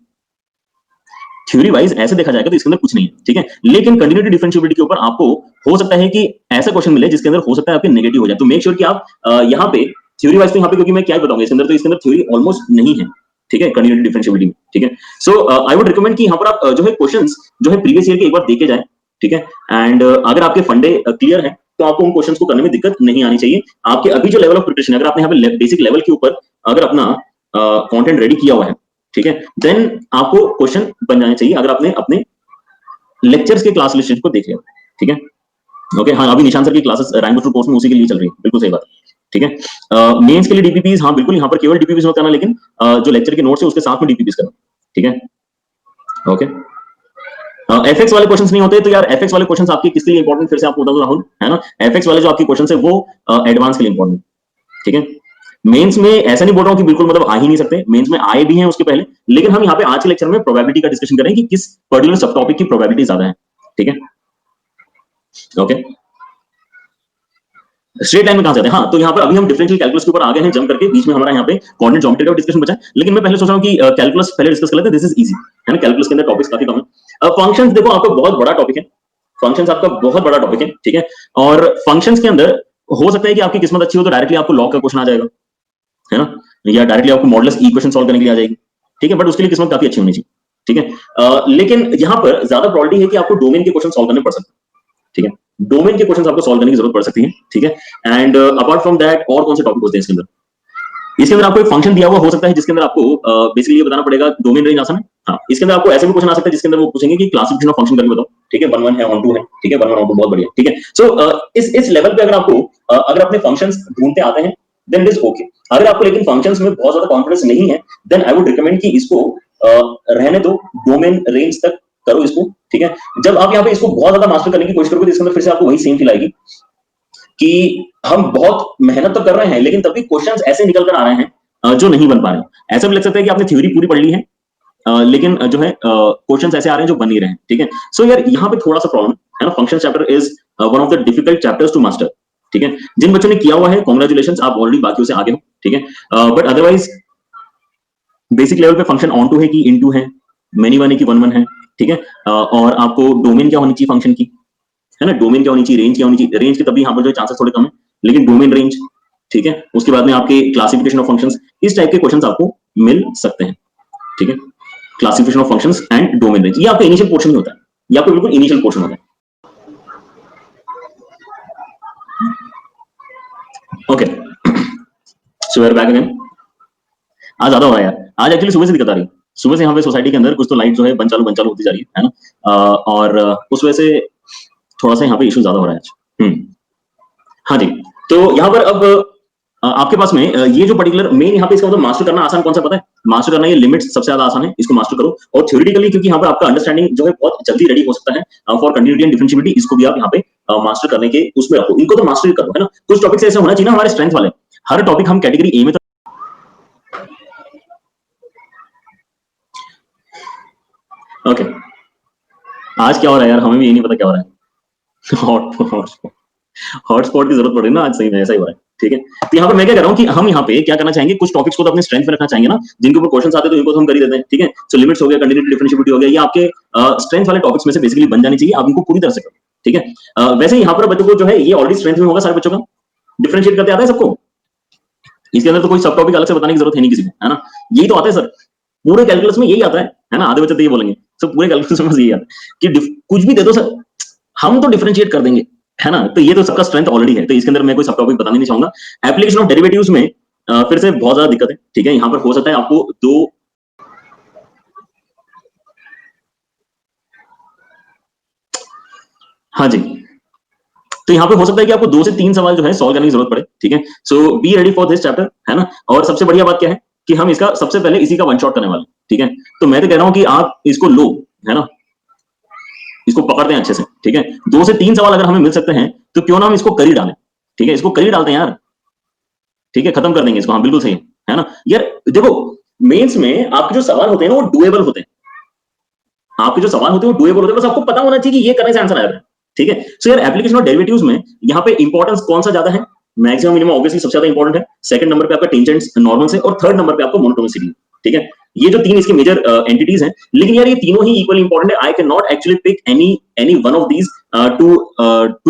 थ्योरी वाइज ऐसे देखा जाएगा तो इसके अंदर कुछ नहीं है, ठीक है। लेकिन कंटिन्यूटी डिफरेंशिएबिलिटी के ऊपर आपको हो सकता है कि ऐसा क्वेश्चन मिले जिसके अंदर हो सकता है आपके नेगेटिव हो जाए, तो मेक श्योर कि आप यहाँ पे थ्योरी वाइज, तो यहाँ पे क्योंकि मैं क्या बताऊंगा इसके अंदर, तो इसके अंदर थ्योरी ऑलमोस्ट नहीं है, ठीक है, कंटिन्यूटी डिफरेंशिएबिलिटी में, ठीक है। सो आई वुड रिकमेंड कि यहाँ पर आप जो है क्वेश्चंस जो है प्रीवियस ईयर के एक बार देखे जाए, ठीक है। एंड अगर आपके फंडे क्लियर है तो आपको उन क्वेश्चंस को करने में दिक्कत नहीं आनी चाहिए। आपके अभी जो लेवल ऑफ प्रिपरेशन है, अगर आपने यहाँ पे बेसिक लेवल के ऊपर अगर अपना कंटेंट रेडी किया हुआ है, ठीक है, देन आपको क्वेश्चन बन जाने चाहिए अगर आपने अपने लेक्चर्स के क्लास लिस्ट को देख लिया, ठीक है। ओके, हाँ, अभी निशान सर की क्लासेस रैंक टू कोर्स में उसी के लिए चल रही है, बिल्कुल सही बात, ठीक है। मेंस के लिए डीपीपीज, हाँ बिल्कुल, यहाँ पर केवल डीपीपीज मत करना, लेकिन जो लेक्चर के नोट्स है उसके साथ में डीपीपीज करना, ठीक है। ओके, एफएक्स वाले क्वेश्चंस नहीं होते तो यार एफएक्स वाले क्वेश्चंस आपके किसके लिए इंपॉर्टेंट, फिर से आपको बता दूं राहुल, है ना। एफएक्स वाले जो आपके क्वेश्चंस है वो एडवांस के लिए इंपॉर्टेंट, ठीक है। मेंस में ऐसा नहीं बोल रहा हूं कि बिल्कुल मतलब आ ही नहीं सकते, मेंस में आए भी हैं उसके पहले, लेकिन हम यहाँ पे आज के लेक्चर में प्रोबेबिलिटी का डिस्कशन करें कि किस पर्टिकुलर सब टॉपिक की प्रोबेबिलिटी ज्यादा है, ठीक है। ओके, स्ट्रेट लाइन में कहां जाते हैं, हाँ, तो यहाँ पर अभी हम डिफरेंशियल कैलकुलस के ऊपर आ गए हैं जंप करके, बीच में हमारा यहाँ पे कोऑर्डिनेट ज्योमेट्री का डिस्कशन बचा है, लेकिन मैं पहले सोच रहा हूँ कि कैलकुलस पहले डिस्कस कर लेते हैं, दिस इज इजी, है ना। कैलकुलस के अंदर टॉपिक्स काफी कम है। फंक्शंस देखो आपका बहुत बड़ा टॉपिक है, फंक्शंस आपका बहुत बड़ा टॉपिक है, ठीक है। और फंक्शंस के अंदर हो सकता है कि आपकी किस्मत अच्छी हो तो डायरेक्टली आपको लॉग का क्वेश्चन आ जाएगा, है ना, या डायरेक्टली आपको मॉडुलस इक्वेशन सॉल्व करने के लिए आ जाएगी, ठीक है, बट उसके लिए किस्मत काफी अच्छी होनी चाहिए, ठीक है। लेकिन यहाँ पर ज्यादा प्रोबेबिलिटी है कि आपको डोमेन के क्वेश्चन सॉल्व करने पड़ सकते हैं, ठीक है। डोमेन के क्वेश्चन आपको सॉल्व करने की जरूरत पड़ सकती है, ठीक है। एंड अपार्ट फ्रॉम दैट और कौन से टॉपिक होते हैं इसके अंदर, इसके अंदर आपको एक फंक्शन दिया हुआ हो सकता है जिसके अंदर आपको बेसिकली ये बताना पड़ेगा डोमेन रेंज आसान है, हाँ। इसके अंदर आपको ऐसे भी क्वेश्चन आ सकता है जिसके अंदर वो पूछेंगे कि क्लासिफिकेशन ऑफ फंक्शन करके बताओ, ठीक है, 1 1 है, ऑन 2 है, ठीक है, 1 1 ऑन 2 बहुत बढ़िया, ठीक है। सो इस लेवल पे अगर आपको अगर अपने फंक्शंस ढूंढते आते हैं देन इट इज ओके। अगर आपको लेकिन फंक्शंस में बहुत ज्यादा कॉन्फिडेंस नहीं है देन आई वुड रिकमेंड कि इसको रहने दो, डोमेन रेंज तक करो इसको, ठीक है। जब आप यहाँ पे इसको बहुत ज्यादा मास्टर करने की कोशिश करोगे तो इसके अंदर फिर से आपको वही सेम फील आएगी कि हम बहुत मेहनत तो कर रहे हैं लेकिन तभी क्वेश्चंस ऐसे निकल कर आ रहे हैं जो नहीं बन पा रहे। ऐसा भी लग सकता है कि आपने थ्योरी पूरी पढ़ ली है लेकिन जो है क्वेश्चंस ऐसे आ रहे हैं जो बन नहीं रहे हैं, ठीक है। सो यार यहाँ पे थोड़ा सा प्रॉब्लम है ना। Function chapter is one of the difficult chapters to master, ठीक है। जिन बच्चों ने किया हुआ है कांग्रेचुलेशंस, आप ऑलरेडी बाकियों से आगे हो, ठीक है। बट अदरवाइज बेसिक लेवल पे फंक्शन ऑन टू है कि इन टू है, मेनी वन है कि 1 1 है, ठीक है। और आपको डोमेन क्या होनी चाहिए फंक्शन की, है ना, डोमेन क्या होनी चाहिए, रेंज क्या होनी चाहिए, रेंज के तभी यहाँ पर जो चांसेस थोड़े कम है, लेकिन डोमेन रेंज, ठीक है। उसके बाद में आपके क्लासिफिकेशन ऑफ फंक्शंस, इस टाइप के क्वेश्चंस आपको मिल सकते हैं, ठीक है। Classification of functions and domain range, ये आपका इनिशियल पोर्शन ही होता है, ये आपको बिल्कुल इनिशियल पोर्शन होता है। Okay, so we are back again. आज ज्यादा हो रहा है यार, आज एक्चुअली सुबह से दिक्कत आ रही है, सुबह से यहाँ पे सोसाइटी के अंदर कुछ तो लाइट जो है बंद चालू होती जा रही है ना। और उस वजह से थोड़ा सा यहाँ पे इशू ज्यादा हो रहा है आज। हाँ जी, तो यहाँ पर अब आपके पास में ये जो पर्टिकुलर मेन यहाँ पे इसका मतलब मास्टर करना आसान कौन सा पता है, मास्टर करना ये लिमिट्स सबसे ज्यादा आसान है, इसको मास्टर करो। और थ्योरेटिकली क्योंकि यहाँ पर आपका अंडरस्टैंडिंग जो है बहुत जल्दी रेडी हो सकता है फॉर कंटिन्यूटी एंड डिफरेंशिएबिलिटी, इसको भी आप यहाँ पे मास्टर करने के उसमें रखो, इनको तो मास्टर करो, है ना। कुछ टॉपिक्स ऐसे होना चाहिए ना हमारे स्ट्रेंथ वाले, हर टॉपिक हम कैटेगरी ए में तो ओके। आज क्या हो रहा है यार, हमें भी ये नहीं पता क्या हो रहा है। हॉटस्पॉट की जरूरत पड़ रही है ना आज, सही में ऐसा ही हो रहा है, ठीक है। तो यहाँ पर मैं क्या कर रहा हूँ कि हम यहाँ पे क्या करना चाहेंगे, कुछ टॉपिक्स को तो अपने स्ट्रेंथ में रखना चाहेंगे ना, जिनके ऊपर क्वेश्चंस आते हैं तो इनको तो हम कर ही देते हैं, ठीक है। सो लिमिट्स हो गया, कंटिन्यूटी डिफरेंशिएबिलिटी हो गया, ये आपके स्ट्रेंथ वाले टॉपिक्स में से बेसिकली बन जानी चाहिए, आप इनको पूरी तरह से करो, ठीक है। वैसे यहाँ पर बच्चों को जो है ये ऑलरेडी स्ट्रेंथ में होगा सारे बच्चों का, डिफरेंशिएट करते आता है सबको, इसके अंदर तो कोई सब टॉपिक अलग से बताने की जरूरत है नहीं किसी को, है ना। यही तो आता है सर, पूरे कैलकुलस में यही आता है ना। आधे बच्चे तो ये बोलेंगे सर पूरे कैलकुलस में यही आता है कि कुछ भी दे दो सर हम तो डिफरेंशिएट कर देंगे, है ना? तो ये तो सबका स्ट्रेंथ ऑलरेडी है, तो इसके अंदर मैं कोई सब टॉपिक बताने नहीं चाहूंगा। एप्लीकेशन ऑफ डेरिवेटिव्स में फिर से बहुत ज्यादा दिक्कत है, ठीक है? यहाँ पर हो सकता है आपको दो, हाँ जी, तो यहाँ पे हो सकता है कि आपको 2 से 3 सवाल जो है सॉल्व करने की जरूरत पड़े, ठीक है? So be ready for this chapter, है ना? और सबसे बढ़िया बात क्या है कि हम इसका सबसे पहले इसी का वन शॉट करने वाले हैं, ठीक है? तो मैं तो कह रहा हूँ कि आप इसको लो, है ना? इसको पकड़ते हैं अच्छे से, ठीक है? 2 से 3 सवाल अगर हमें मिल सकते हैं तो क्यों ना हम इसको कर ही डालें, ठीक है? इसको कर ही डालते हैं यार, ठीक है? खत्म कर देंगे इसको, हाँ बिल्कुल सही है ना? यार देखो, मेंस में आपके जो सवाल होते हैं ना वो डुएबल होते हैं, आपके जो सवाल होते हैं वो डुएबल होते हैं, बस आपको पता होना चाहिए कि ये करने से आंसर आएगा, ठीक है? सो यार एप्लीकेशन ऑफ डेरिवेटिव्स में यहाँ पे इंपॉर्टेंस कौन सा ज्यादा है? मैक्सिमम मिनिमम ऑब्वियसली सबसे ज्यादा इंपॉर्टेंट है, सेकंड नंबर पे आपका टेंजेंट्स नॉर्मल से, और थर्ड नंबर पे आपको मोनोटोनिसिटी, ठीक है? ये जो तीन इसके मेजर एंटिटीज हैं, लेकिन यार ये तीनों ही इक्वली इंपॉर्टेंट है। I can not actually pick any one of these to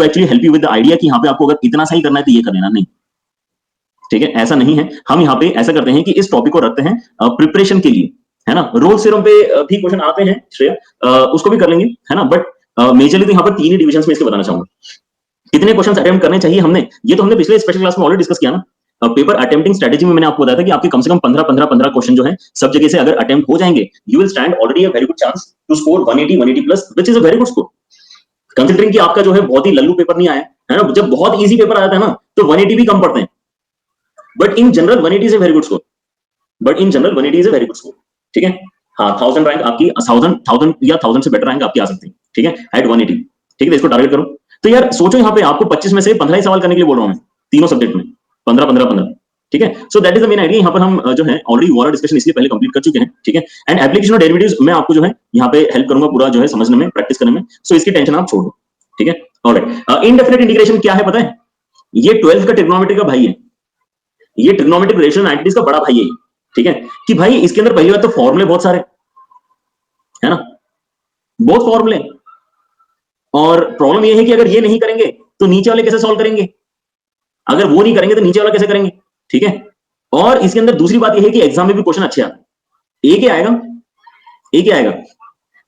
actually help you with the idea कि यहाँ पे आपको अगर इतना सही करना है तो ये कर लेना, नहीं, ठीक है? ऐसा नहीं है। हम यहाँ पे ऐसा करते हैं कि इस टॉपिक को रखते हैं प्रिपरेशन के लिए, है ना? रोल सीरम पे भी क्वेश्चन आते हैं श्रेया, उसको भी कर लेंगे, है ना? बट मेजरली तो यहाँ पर तीन ही डिविजन में इसके बताना चाहूंगा। कितने क्वेश्चन अटेम्प्ट करने चाहिए हमने, ये तो हमने पिछले स्पेशल क्लास में ऑलरेडी डिस्कस किया ना। पेपर अटेम्प्टिंग स्ट्रेटेजी में मैंने आपको बताया था कि आपके कम से कम 15 क्वेश्चन जो है सब जगह से अगर अटेम्प्ट हो जाएंगे, you will stand already a very good chance to score 180 plus, which is a very good score, considering कि आपका जो है बहुत ही लल्लू पेपर नहीं आया है ना। जब बहुत इजी पेपर आया था ना तो 180 भी कम पड़ते हैं, but in general 180 is a very good score, but in general 180 is a very good score, ठीक है? हाँ, 1000 रैंक आपकी, 1000 या 1000 से बेटर रैंक आपकी आ सकती है, ठीक है, एट 180, ठीक है? इसको टारगेट करो। तो यार सोचो, यहाँ पे आपको 25 में से 15 ही सवाल करने के लिए बोल रहा हूँ मैं, तीनों सब्जेक्ट में 15 ठीक है? So that is the main idea. यहाँ पर हम जो है ऑलरेडी वाला डिस्कशन इसलिए पहले कंप्लीट कर चुके हैं, ठीक है? एंड एप्लीकेशन ऑफ डेरिवेटिव्स मैं आपको जो है यहाँ पे हेल्प करूंगा पूरा जो है समझने में, प्रैक्टिस करने में, सो इसकी टेंशन आप छोड़ दो, ठीक है? ऑलराइट, इनडेफिनेट इंटीग्रेशन क्या है पता है? ये 12th का ट्रिग्नोमेट्री का भाई है, ये ट्रिग्नोमेट्रिक रेशियो एंटिटीज का बड़ा भाई है, ठीक है? कि भाई इसके अंदर पहली बात तो फॉर्मूले बहुत सारे, है ना? बहुत फॉर्मूले, और प्रॉब्लम ये है कि अगर ये नहीं करेंगे तो नीचे वाले कैसे सॉल्व करेंगे, अगर वो नहीं करेंगे तो नीचे वाला कैसे करेंगे, ठीक है? और इसके अंदर दूसरी बात ये है कि एग्जाम में भी क्वेश्चन अच्छे आते हैं, एक ही आएगा, एक ही आएगा,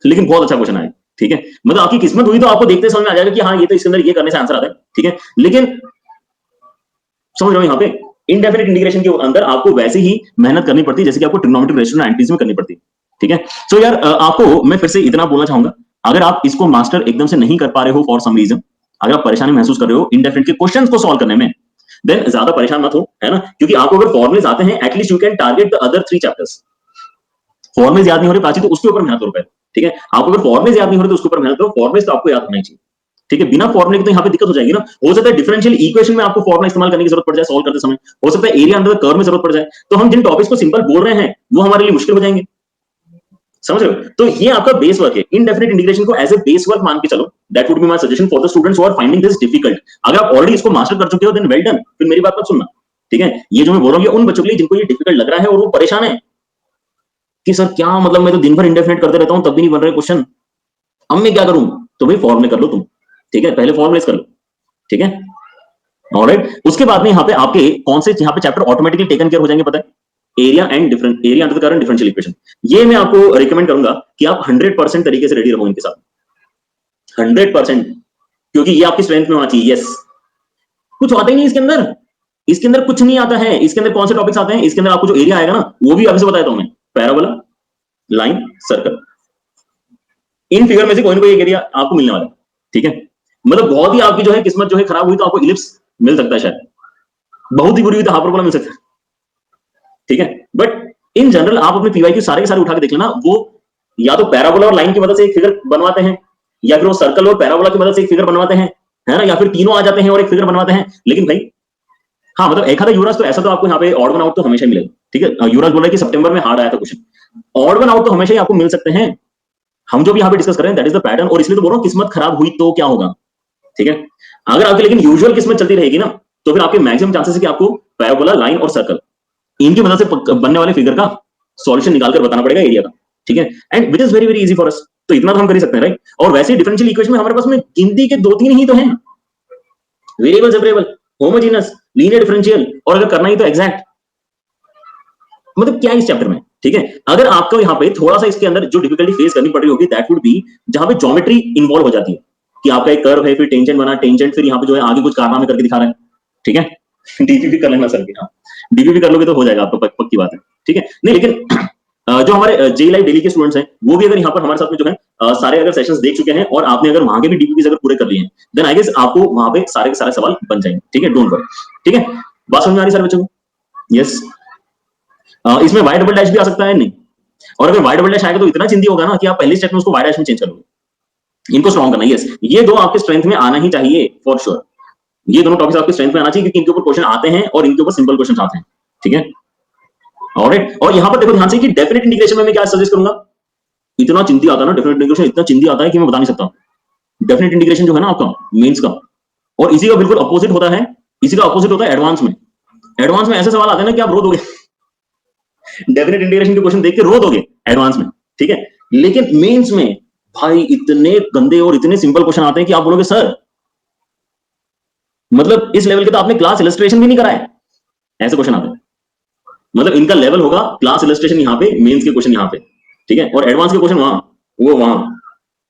लेकिन बहुत अच्छा क्वेश्चन आएगा, ठीक है? मतलब आपकी किस्मत हुई तो आपको देखते समझ में आ जाएगा कि हाँ ये तो इसके अंदर ये करने से आंसर आता है, ठीक है? लेकिन समझ रहे हो, यहाँ पे इनडेफिनेट इंटीग्रेशन के अंदर आपको वैसे ही मेहनत करनी पड़ती है जैसे कि आपको ट्रिग्नोमेट्रिक रेशियो एंटीज में करनी पड़ती है, ठीक है? सो यार आपको मैं फिर से इतना बोलना चाहूंगा, अगर आप इसको मास्टर एकदम से नहीं कर पा रहे हो फॉर सम रीजन, अगर आप परेशानी महसूस कर रहे हो इनडेफिनेट के क्वेश्चन को सॉल्व करने में, देन ज्यादा परेशान मत हो, है ना? क्योंकि आपको अगर फॉर्मुलेज आते हैं, at least you can target the other 3 chapters. Formulas याद नहीं हो रहे प्राची तो उसके ऊपर मेहनत करो पहले, ठीक है? आपको अगर फॉर्मुलेज याद नहीं हो रहे तो उसके ऊपर मेहनत करो, फॉर्मुलेज तो आपको याद होना ही चाहिए, ठीक है? बिना फॉर्मूले के तो यहाँ पे दिक्कत हो जाएगी ना। हो सकता है डिफरेंशियल इक्वेशन में आपको फॉर्मूला इस्तेमाल करने की जरूरत पड़ जाए सॉल्व करते समय, हो सकता है एरिया अंडर द कर्व में जरूरत पड़ जाए, तो हम जिन टॉपिक्स को सिंपल बोल रहे हैं वो हमारे लिए मुश्किल हो जाएंगे, समझ रहे हो? तो ये आपका बेस वर्क है, इनडेफिनेट इंटीग्रेशन को एज ए बेस वर्क मान के चलो, that would be my suggestion for the students who are finding this difficult. अगर आप ऑलरेडी इसको मास्टर कर चुके हो देन वेल डन, फिर मेरी बात मत सुनना, ठीक है? ये जो मैं बोल रहा हूँ ये उन बच्चों के लिए जिनको ये डिफिकल्ट लग रहा है और वो परेशान है कि सर क्या मतलब, मैं तो दिन भर इंडेफिनेट करते रहता हूँ तब भी नहीं बन रहे क्वेश्चन, अब मैं क्या करूं? तो भाई फॉर्मूले कर लो तुम, ठीक है? पहले फॉर्मुलेस कर लो, ठीक है? ऑलराइट, उसके बाद में यहाँ पे आपके कौन से यहाँ पे चैप्टर ऑटोमेटिकली टेकन केयर हो जाएंगे पता है? Area and different area under the current differential equation. ये मैं आपको रिकमेंड करूंगा कि आप 100% तरीके से रेडी रहो इनके साथ, 100%, क्योंकि ये आपकी स्ट्रेंथ में होना चाहिए। यस, कुछ आता ही नहीं इसके अंदर, इसके अंदर कुछ नहीं आता है। इसके अंदर कौन से टॉपिक्स आते हैं? इसके अंदर आपको जो एरिया आएगा ना वो भी अभी से बताया था मैं, parabola, line, circle, in figure में से कोई ना कोई एक एरिया आपको मिलने वाला है, ठीक है? मतलब बहुत ही आपकी जो है किस्मत जो है खराब हुई तो आपको इलिप्स मिल सकता है शायद, बहुत ही बुरी हुई तो हाइपरबोला मिल सकता है, ठीक है? बट इन जनरल आप अपने पीवाई के सारे उठा के देख लेना, वो या तो पैराबोला और लाइन की मदद से एक फिगर बनवाते हैं, या फिर वो सर्कल और पैराबोला की मदद से एक फिगर बनवाते हैं, है ना? या फिर तीनों आ जाते हैं और एक फिगर बनवाते हैं। लेकिन भाई हाँ, मतलब एक आधा यूरास तो ऐसा तो आपको यहाँ पे ऑड वन आउट तो हमेशा मिलेगा, ठीक है? यूरास बोला कि सितंबर में हार्ड आया था क्वेश्चन, ऑड वन आउट तो हमेशा ही आपको मिल सकते हैं। हम जो भी यहाँ पे डिस्कस कर रहे हैं दैट इज द पैटर्न, और इसलिए तो बोल रहा हूँ किस्मत खराब हुई तो क्या होगा, ठीक है? अगर आपकी लेकिन यूजुअल किस्मत चलती रहेगी ना तो फिर आपके मैक्सिमम चांसेस है कि आपको पैराबोला, लाइन और सर्कल इनकी मदद से बनने वाले फिगर का सॉल्यूशन निकालकर बताना पड़ेगा एरिया का, ठीक है? And which is very very easy for us, तो इतना तो हम कर ही सकते हैं, राइट? और वैसे डिफरेंशियल इक्वेशन में हमारे पास में गिनती के 2-3 ही तो हैं, variable, separable, homogeneous, linear differential, और अगर करना ही तो एग्जैक्ट। मतलब क्या है इस चैप्टर में, ठीक है? अगर आपको यहाँ पे थोड़ा सा इसके अंदर जो डिफिकल्टी फेस करनी पड़ रही होगी दैट वुड बी जहां पे ज्योमेट्री इन्वॉल्व हो जाती है, कि आपका एक कर्व है, फिर टेंजेंट बना, टेंजेंट फिर यहाँ पे जो है आगे कुछ कारनामे करके दिखा रहा है, ठीक है। डीपीपी कर लेना सर की, हाँ डीपीपी कर लोगे तो हो जाएगा आपको, पक्की बात है, ठीक है। नहीं लेकिन जो हमारे जे लाइव डेली के स्टूडेंट्स हैं वो भी अगर यहाँ पर हमारे साथ में जो है सारे अगर सेशंस देख चुके हैं और आपने अगर वहां के भी डीपीपी अगर पूरे कर लिए हैं, देन आई गेस आपको वहां पे सारे के सारे सवाल बन जाएंगे, ठीक है, डोंट वरी, ठीक है। बात समझ में आ रही सर बच्चों को? यस। इसमें वाई डबल डैश भी आ सकता है, नहीं, और अगर वाई डबल डैश आएगा तो इतना चिंती होगा ना कि आप पहले स्टेप में उसको वाई डैश में चेंज कर लोगे। इनको स्ट्रॉन्ग करना, यस, ये दो आपके स्ट्रेंथ में आना ही चाहिए फॉर श्योर। ये दोनों टॉपिक्स आपके स्ट्रेंथ में आना चाहिए क्योंकि इनके ऊपर क्वेश्चन आते हैं और इनके ऊपर सिंपल क्वेश्चन आते हैं, ठीक है। ऑलराइट, और यहां पर देखो ध्यान से कि डेफिनेट इंटीग्रेशन में मैं क्या सजेस्ट करूंगा, इतना चिंती आता है ना डेफिनेट इंटीग्रेशन, इतना चिंती आता है कि मैं बता नहीं सकता। डेफिनेट इंटीग्रेशन जो है ना आपका मेंस का, और इसी का बिल्कुल अपोजिट होता है, इसी का अपोजिट होता है एडवांस में। एडवांस में ऐसे सवाल आते हैं ना कि आप रो दोगे डेफिनेट इंटीग्रेशन के क्वेश्चन देख के रो दोगे एडवांस में, ठीक है। लेकिन मेंस में भाई इतने गंदे और इतने सिंपल क्वेश्चन आते हैं कि आप बोलोगे सर मतलब इस लेवल के तो आपने क्लास इलस्ट्रेशन भी नहीं कराए, ऐसे क्वेश्चन आते हैं। मतलब इनका लेवल होगा क्लास इलस्ट्रेशन यहाँ पे, मेंस के क्वेश्चन यहाँ पे, ठीक है, और एडवांस के क्वेश्चन वहां, वो वहां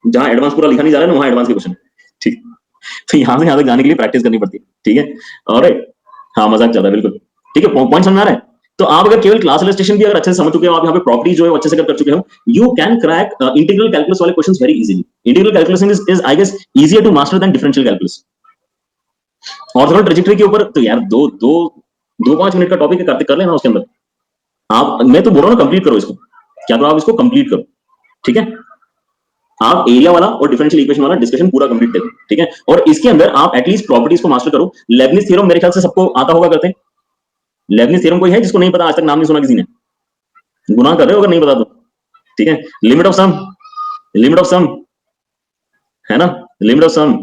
जहां एडवांस पूरा लिखा नहीं जा रहा है ना, वहां एडवांस के क्वेश्चन, ठीक। तो यहां से यहां तक जाने के लिए प्रैक्टिस करनी पड़ती है, ठीक है। ऑलराइट, हाँ मजाक चल रहा है बिल्कुल, ठीक है, पॉइंट समझ आ रहा है। तो आप अगर केवल क्लास इलस्ट्रेशन भी अगर अच्छे से समझ चुके हो, आप यहाँ पे प्रॉपर्टी जो है अच्छे से कर चुके हो, you can crack integral calculus वाले questions very easily. Integral calculus is I guess easier to master than differential calculus. Orthogonal trajectory के ऊपर तो यार दो दो दो 5 मिनट का टॉपिक करते कर लेना उसके अंदर। आप, मैं तो बोल रहा हूँ ना कंप्लीट करो इसको, क्या करो आप इसको कंप्लीट करो, ठीक है। आप एरिया वाला और डिफरेंशियल इक्वेशन वाला डिस्कशन पूरा कंप्लीट करो, ठीक है। और इसके अंदर आप एटलीस्ट प्रॉपर्टीज को मास्टर करो। लेबनिज थ्योरम मेरे ख्याल से सबको आता होगा करते हैं। लेबनिज थ्योरम कोई है जिसको नहीं पता, आज तक नाम नहीं सुना किसी ने? गुनाह कर रहे हो अगर नहीं पता तो, ठीक है। Limit of sum, limit of sum है ना, लिमिट ऑफ सम,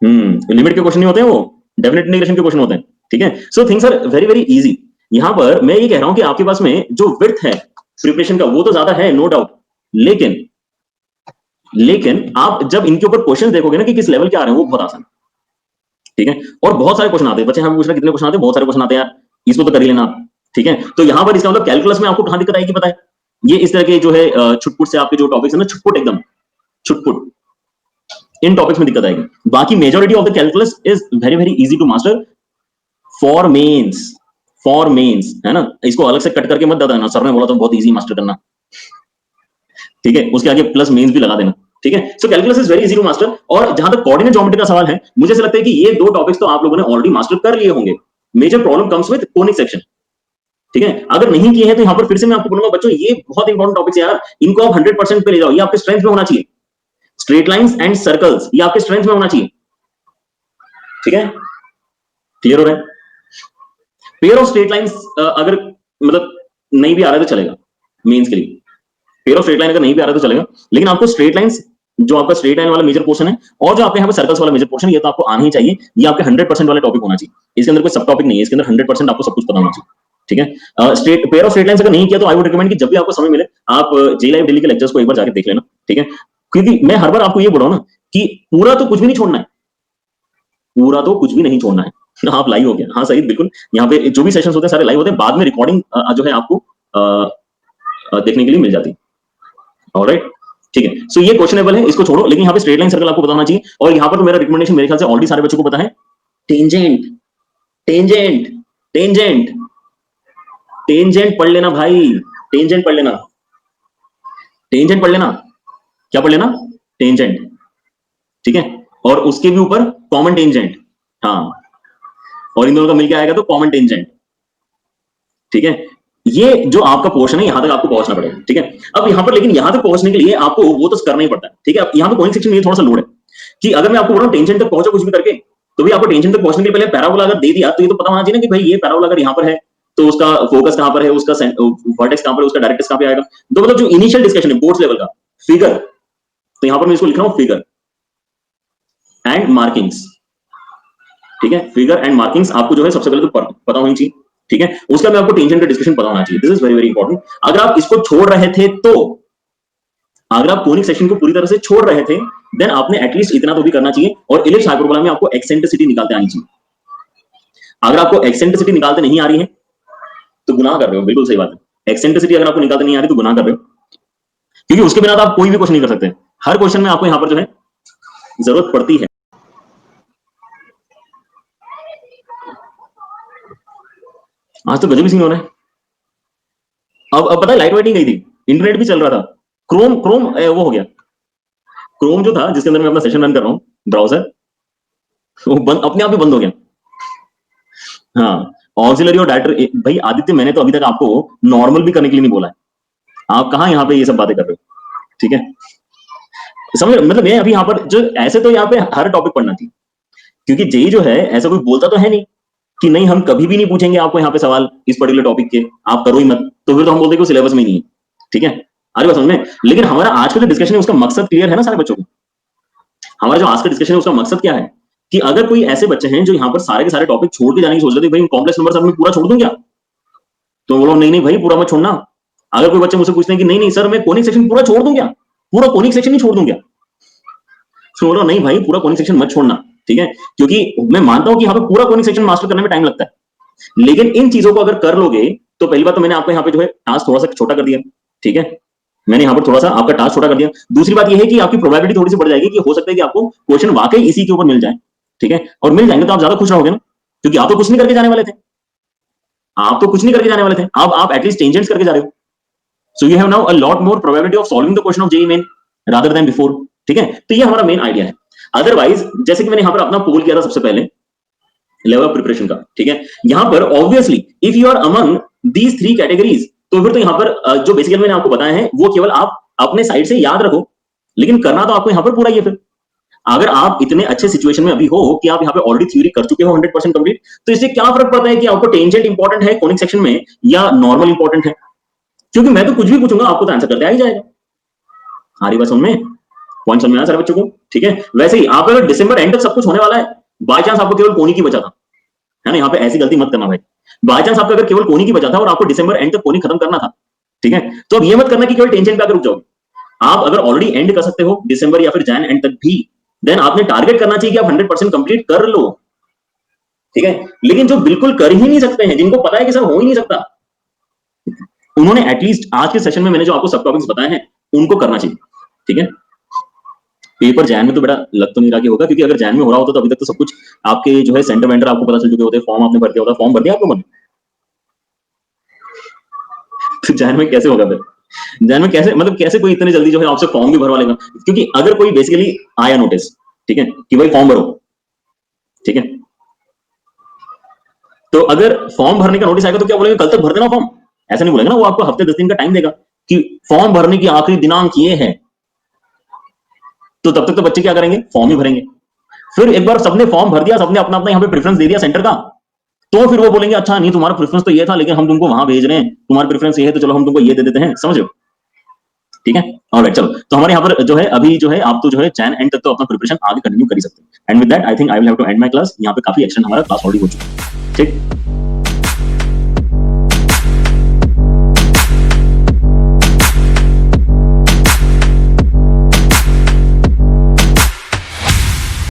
लिमिट के क्वेश्चन नहीं होते हैं वो, डेफिनेट इंटीग्रेशन के क्वेश्चन होते हैं, ठीक है। So things are very very easy. यहां पर मैं ये कह रहा हूं कि आपके पास में जो विड्थ है प्रिपरेशन का वो तो ज्यादा है, नो डाउट, लेकिन आप जब इनके ऊपर क्वेश्चन देखोगे ना कि किस लेवल के आ रहे हैं, वो बहुत आसान, ठीक है। और बहुत सारे क्वेश्चन आते हैं, बच्चे हमें पूछ रहे कितने क्वेश्चन आते हैं, बहुत सारे क्वेश्चन आते हैं यार, इसको तो कर ही लेना आप, ठीक है। तो यहां पर इसका मतलब कैलकुलस में आपको कहां दिक्कत आएगी पता है, ये इस तरह के जो है छुटपुट से आपके जो टॉपिक्स है ना, छुटपुट एकदम छुटपुट, इन टॉपिक्स में दिक्कत आएगी। बाकी majority of the calculus is very very easy to master for Mains, for Mains, है ना। इसको अलग से कट करके मत देना, सर ने बोला तो बहुत इजी मास्टर करना, ठीक है, उसके आगे प्लस मेंस भी लगा देना, ठीक है। So calculus is very easy to master. और जहां तक कोऑर्डिनेट ज्योमेट्री का सवाल है, मुझे ऐसा लगता है कि ये दो टॉपिक्स तो आप लोगों ने ऑलरेडी मास्टर कर लिए होंगे। Major problem comes with conic section, ठीक है। अगर नहीं किए हैं तो यहां पर फिर से मैं आपको बोलूंगा बच्चों, ये बहुत इंपॉर्टेंट टॉपिक्स है यार, इनको आप 100% पे ले जाओ, ये आपके स्ट्रेंथ में होना चाहिए। स्ट्रेट लाइंस एंड सर्कल्स ये आपके स्ट्रेंथ में होना चाहिए, ठीक है। क्लियर हो रहा है? पेयर ऑफ स्ट्रेट लाइंस अगर मतलब नहीं भी आ रहा है तो चलेगा मेंस के लिए, पेयर ऑफ स्ट्रेट लाइन अगर नहीं भी आ रहा है तो चलेगा, लेकिन आपको स्ट्रेट लाइंस जो आपका स्ट्रेट लाइन वाला मेजर पोर्शन है और जो आपके यहाँ पे सर्कल्स वाला मेजर पोर्शन, ये तो आपको आना ही चाहिए। ये आपके 100% वाले टॉपिक होना चाहिए, इसके अंदर कोई सब टॉपिक नहीं है, इसके अंदर 100% आपको सब कुछ पता होना चाहिए, ठीक है। Straight pair of straight lines अगर नहीं किया तो आई वुड रिकमेंड कि जब भी आपको समय मिले आप जे लाइव डेली के लेक्चर्स को एक बार जाके देख लेना, ठीक है। क्योंकि मैं हर बार आपको ये बोल रहा हूँ ना कि पूरा तो कुछ भी नहीं छोड़ना है, पूरा तो कुछ भी नहीं छोड़ना है। आप लाइव हो गया, हाँ सही, बिल्कुल। यहाँ पे जो भी सेशंस होते हैं सारे लाइव होते हैं, बाद में रिकॉर्डिंग जो है आपको देखने के लिए मिल जाती है, ऑलराइट, ठीक है। सो ये क्वेश्चनेबल है, इसको छोड़ो, लेकिन यहाँ पे स्ट्रेट लाइन सर्कल आपको बताना चाहिए। और यहाँ पर तो मेरा रिकमेंडेशन मेरे ख्याल से ऑलरेडी सारे बच्चों को पता है, टेंजेंट, टेंजेंट, टेंजेंट, टेंजेंट पढ़ लेना भाई, टेंजेंट पढ़ लेना, टेंजेंट पढ़ लेना, क्या पढ़ लेना, टेंजेंट, ठीक है। और उसके भी ऊपर कॉमन टेंजेंट, हाँ, और इन दोनों का मिलकर आएगा तो कॉमन टेंजेंट, ठीक है। ये जो आपका पोर्शन है यहां तक आपको पहुंचना पड़ेगा, ठीक है। अब यहां पर लेकिन यहां तक पहुंचने के लिए आपको वो तो करना ही पड़ता है, ठीक है। अब यहां पे कोनिक सेक्शन में थोड़ा सा लोड है कि अगर मैं आपको बोल रहा हूं टेंजेंट तक पहुंचो कुछ भी करके, तो भी आपको टेंजेंट तक पहुंचने के लिए पहले पैराबोला अगर दे दिया तो ये तो पता होना चाहिए ना कि भाई ये पैराबोला अगर यहां पर है तो उसका फोकस कहां पर है, उसका वर्टेक्स कहां पर है, उसका डायरेक्ट्रिक्स कहां पे आएगा। तो मतलब जो इनिशियल डिस्कशन है बोर्ड्स लेवल का फिगर, तो यहां पर मैं इसको लिख रहा हूं फिगर एंड मार्किंग्स, ठीक है। फिगर एंड मार्किंग्स आपको जो है सबसे पहले तो पता होनी चाहिए, ठीक है। उसका मैं आपको टेंजेंट का डिस्कशन पता होना चाहिए, this is very very important. अगर आप इसको छोड़ रहे थे तो, अगर आप कोनिक सेक्शन को पूरी तरह से छोड़ रहे थे, देन आपने एटलीस्ट इतना तो भी करना चाहिए। और इलिप्स हाइपरबोला में आपको एक्सेंट्रिसिटी निकालते आनी चाहिए। अगर आपको एक्सेंट्रिसिटी निकालते नहीं आ रही है तो गुनाह कर रहे हो, बिल्कुल सही बात है। एक्सेंट्रिसिटी अगर आपको निकालते नहीं आ रही तो गुनाह कर रहे हो, क्योंकि उसके बिना तो आप कोई भी क्वेश्चन नहीं कर सकते। हर क्वेश्चन में आपको यहां पर जो है जरूरत पड़ती है। आज तो गजब ही सीन हो रहा है। अब पता है लाइट वाइट नहीं गई थी, इंटरनेट भी चल रहा था, क्रोम क्रोम वो हो गया, क्रोम जो था जिसके अंदर मैं अपना सेशन रन कर रहा हूँ, ब्राउजर, वो बंद, अपने आप ही बंद हो गया। हाँ, ऑक्सिलरी और डायरेक्टर भाई आदित्य, मैंने तो अभी तक आपको नॉर्मल भी करने के लिए नहीं बोला है, आप कहाँ यहाँ पे ये सब बातें कर रहे हो, ठीक है? समझ, मतलब मैं अभी यहाँ पर जो ऐसे तो यहाँ पे हर टॉपिक पढ़ना थी, क्योंकि जेई जो है ऐसा कोई बोलता तो है नहीं कि नहीं हम कभी भी नहीं पूछेंगे आपको यहाँ पे सवाल इस पर्टिकुलर टॉपिक के, आप करो ही मत, तो फिर तो हम बोलते हैं कि सिलेबस में ही नहीं है, ठीक है? अरे बात समझ में, लेकिन हमारा आज का जो डिस्कशन है उसका मकसद क्लियर है ना सारे बच्चों को? हमारा जो आज का डिस्कशन है उसका मकसद क्या है कि अगर कोई ऐसे बच्चे हैं जो यहाँ पर सारे के सारे टॉपिक छोड़ के जाने की सोच रहे थे, भाई कॉम्प्लेक्स नंबर सब में पूरा छोड़ दूं क्या? तो बोलो नहीं नहीं भाई पूरा मत छोड़ना। अगर कोई बच्चे मुझसे पूछते हैं कि नहीं नहीं सर मैं कोनिक सेक्शन पूरा छोड़ दूं क्या, पूरा कोनिक सेक्शन ही छोड़ दूं क्या, तो बोलो नहीं भाई पूरा कोनिक सेक्शन मत छोड़ना, ठीक है? क्योंकि मैं मानता हूं कि यहाँ पे पूरा कोनिक सेक्शन मास्टर करने में टाइम लगता है, लेकिन इन चीजों को अगर कर लोगे तो पहली बात तो मैंने आपको यहाँ पे जो है टास्क थोड़ा सा छोटा कर दिया, ठीक है? मैंने यहाँ पर थोड़ा सा आपका टास्क छोटा कर दिया। दूसरी बात यह है कि आपकी प्रोबेबिलिटी थोड़ी सी बढ़ जाएगी कि हो सकता है कि आपको क्वेश्चन वाकई इसी के ऊपर मिल जाए, ठीक है? और मिल जाएंगे तो आप ज्यादा खुश रहोगे ना, क्योंकि आप तो कुछ नहीं करके जाने वाले थे, आप तो कुछ नहीं करके जाने वाले थे, अब आप एटलीस्ट टेंजेंट्स करके जा रहे हो। So you have now a lot more probability of solving the question of JEE main rather than before, ठीक है? तो ये हमारा मेन आइडिया है। अदरवाइज जैसे कि मैंने यहाँ पर अपना पोल किया था सबसे पहले लेवल ऑफ प्रिपरेशन का, ठीक है? यहाँ पर obviously if you are among these 3 categories, तो फिर तो यहाँ पर जो बेसिकली मैंने आपको बताया है वो केवल आप अपने साइड से याद रखो, लेकिन करना तो आपको यहाँ पर पूरा ही है। फिर अगर आप इतने अच्छे सिचुएशन में अभी हो कि आप यहाँ पे ऑलरेडी थ्योरी कर चुके हो 100% कंप्लीट, तो इससे क्या फर्क पड़ता है कि आपको टेंजेंट इंपॉर्टेंट है कोनिक सेक्शन में या नॉर्मल इंपॉर्टेंट है? क्योंकि मैं तो कुछ भी पूछूंगा आपको तो आंसर करते आ ही जाएगा। हमारी बात समझ में, पॉइंट समझ में आया सारे बच्चों को, ठीक है? वैसे ही आप अगर दिसंबर एंड तक सब कुछ होने वाला है, बाय चांस आपको केवल कोनी की बचा था, है ना? यहाँ पे ऐसी गलती मत करना भाई, बाय चांस आपको अगर केवल कोनी की बचा था और आपको दिसंबर एंड तक कोनी खत्म करना था, ठीक है? तो अब ये मत करना कि केवल टेंशन पे आकर रुक जाओगे। आप अगर ऑलरेडी एंड कर सकते हो दिसंबर या फिर जैन एंड तक भी, देन आपने टारगेट करना चाहिए कि आप 100% कंप्लीट कर लो, ठीक है? लेकिन जो बिल्कुल कर ही नहीं सकते हैं, जिनको पता है कि सर हो ही नहीं सकता, उन्होंने एटलीस्ट आज के सेशन में मैंने जो आपको सब टॉपिक्स बताए हैं उनको करना चाहिए, ठीक है? पेपर जैन में तो बड़ा लग तो नहीं रहा कि होगा, क्योंकि अगर जैन में हो रहा होता तो अभी तक तो सब कुछ आपके जो है सेंटर वेंटर आपको पता चल चुके होते, फॉर्म आपने भर दिया होता। फॉर्म भर दिया आपको मन? तो जैन में कैसे होगा फिर? जैन में कैसे, मतलब कैसे कोई इतने जल्दी जो है आपसे फॉर्म भी भरवा लेगा? क्योंकि अगर कोई बेसिकली आया नोटिस, ठीक है, कि भाई फॉर्म भरो, ठीक है, तो अगर फॉर्म भरने का नोटिस आएगा तो क्या बोलेगा कल तक भर देना फॉर्म? ऐसा नहीं बोलेगा ना, वो आपको हफ्ते 10 दिन का टाइम देगा कि फॉर्म भरने की आखिरी दिनांक ये है, तो तब तक तो बच्चे क्या करेंगे? फॉर्म ही भरेंगे। फिर एक बार सबने फॉर्म भर दिया, सबने अपना अपना यहाँ पे प्रेफरेंस दे दिया सेंटर का, तो फिर वो बोलेंगे अच्छा नहीं तुम्हारा प्रेफरेंस तो ये था लेकिन हम तुमको वहां भेज रहे हैं, तुम्हारा प्रेफरेंस ये है तो चलो हम तुमको ये दे देते हैं, समझ रहे हो? ठीक है, ऑलराइट, चलो तो हमारे यहाँ पर जो है अभी जो है आप तो जो है जैन एंड तक तो अपना प्रिपरेशन आगे कंटिन्यू कर ही सकते हैं। And with that I think I will have to end my class. यहाँ पे काफी एक्शन हमारा क्लास ऑलरेडी हो चुका है, ठीक।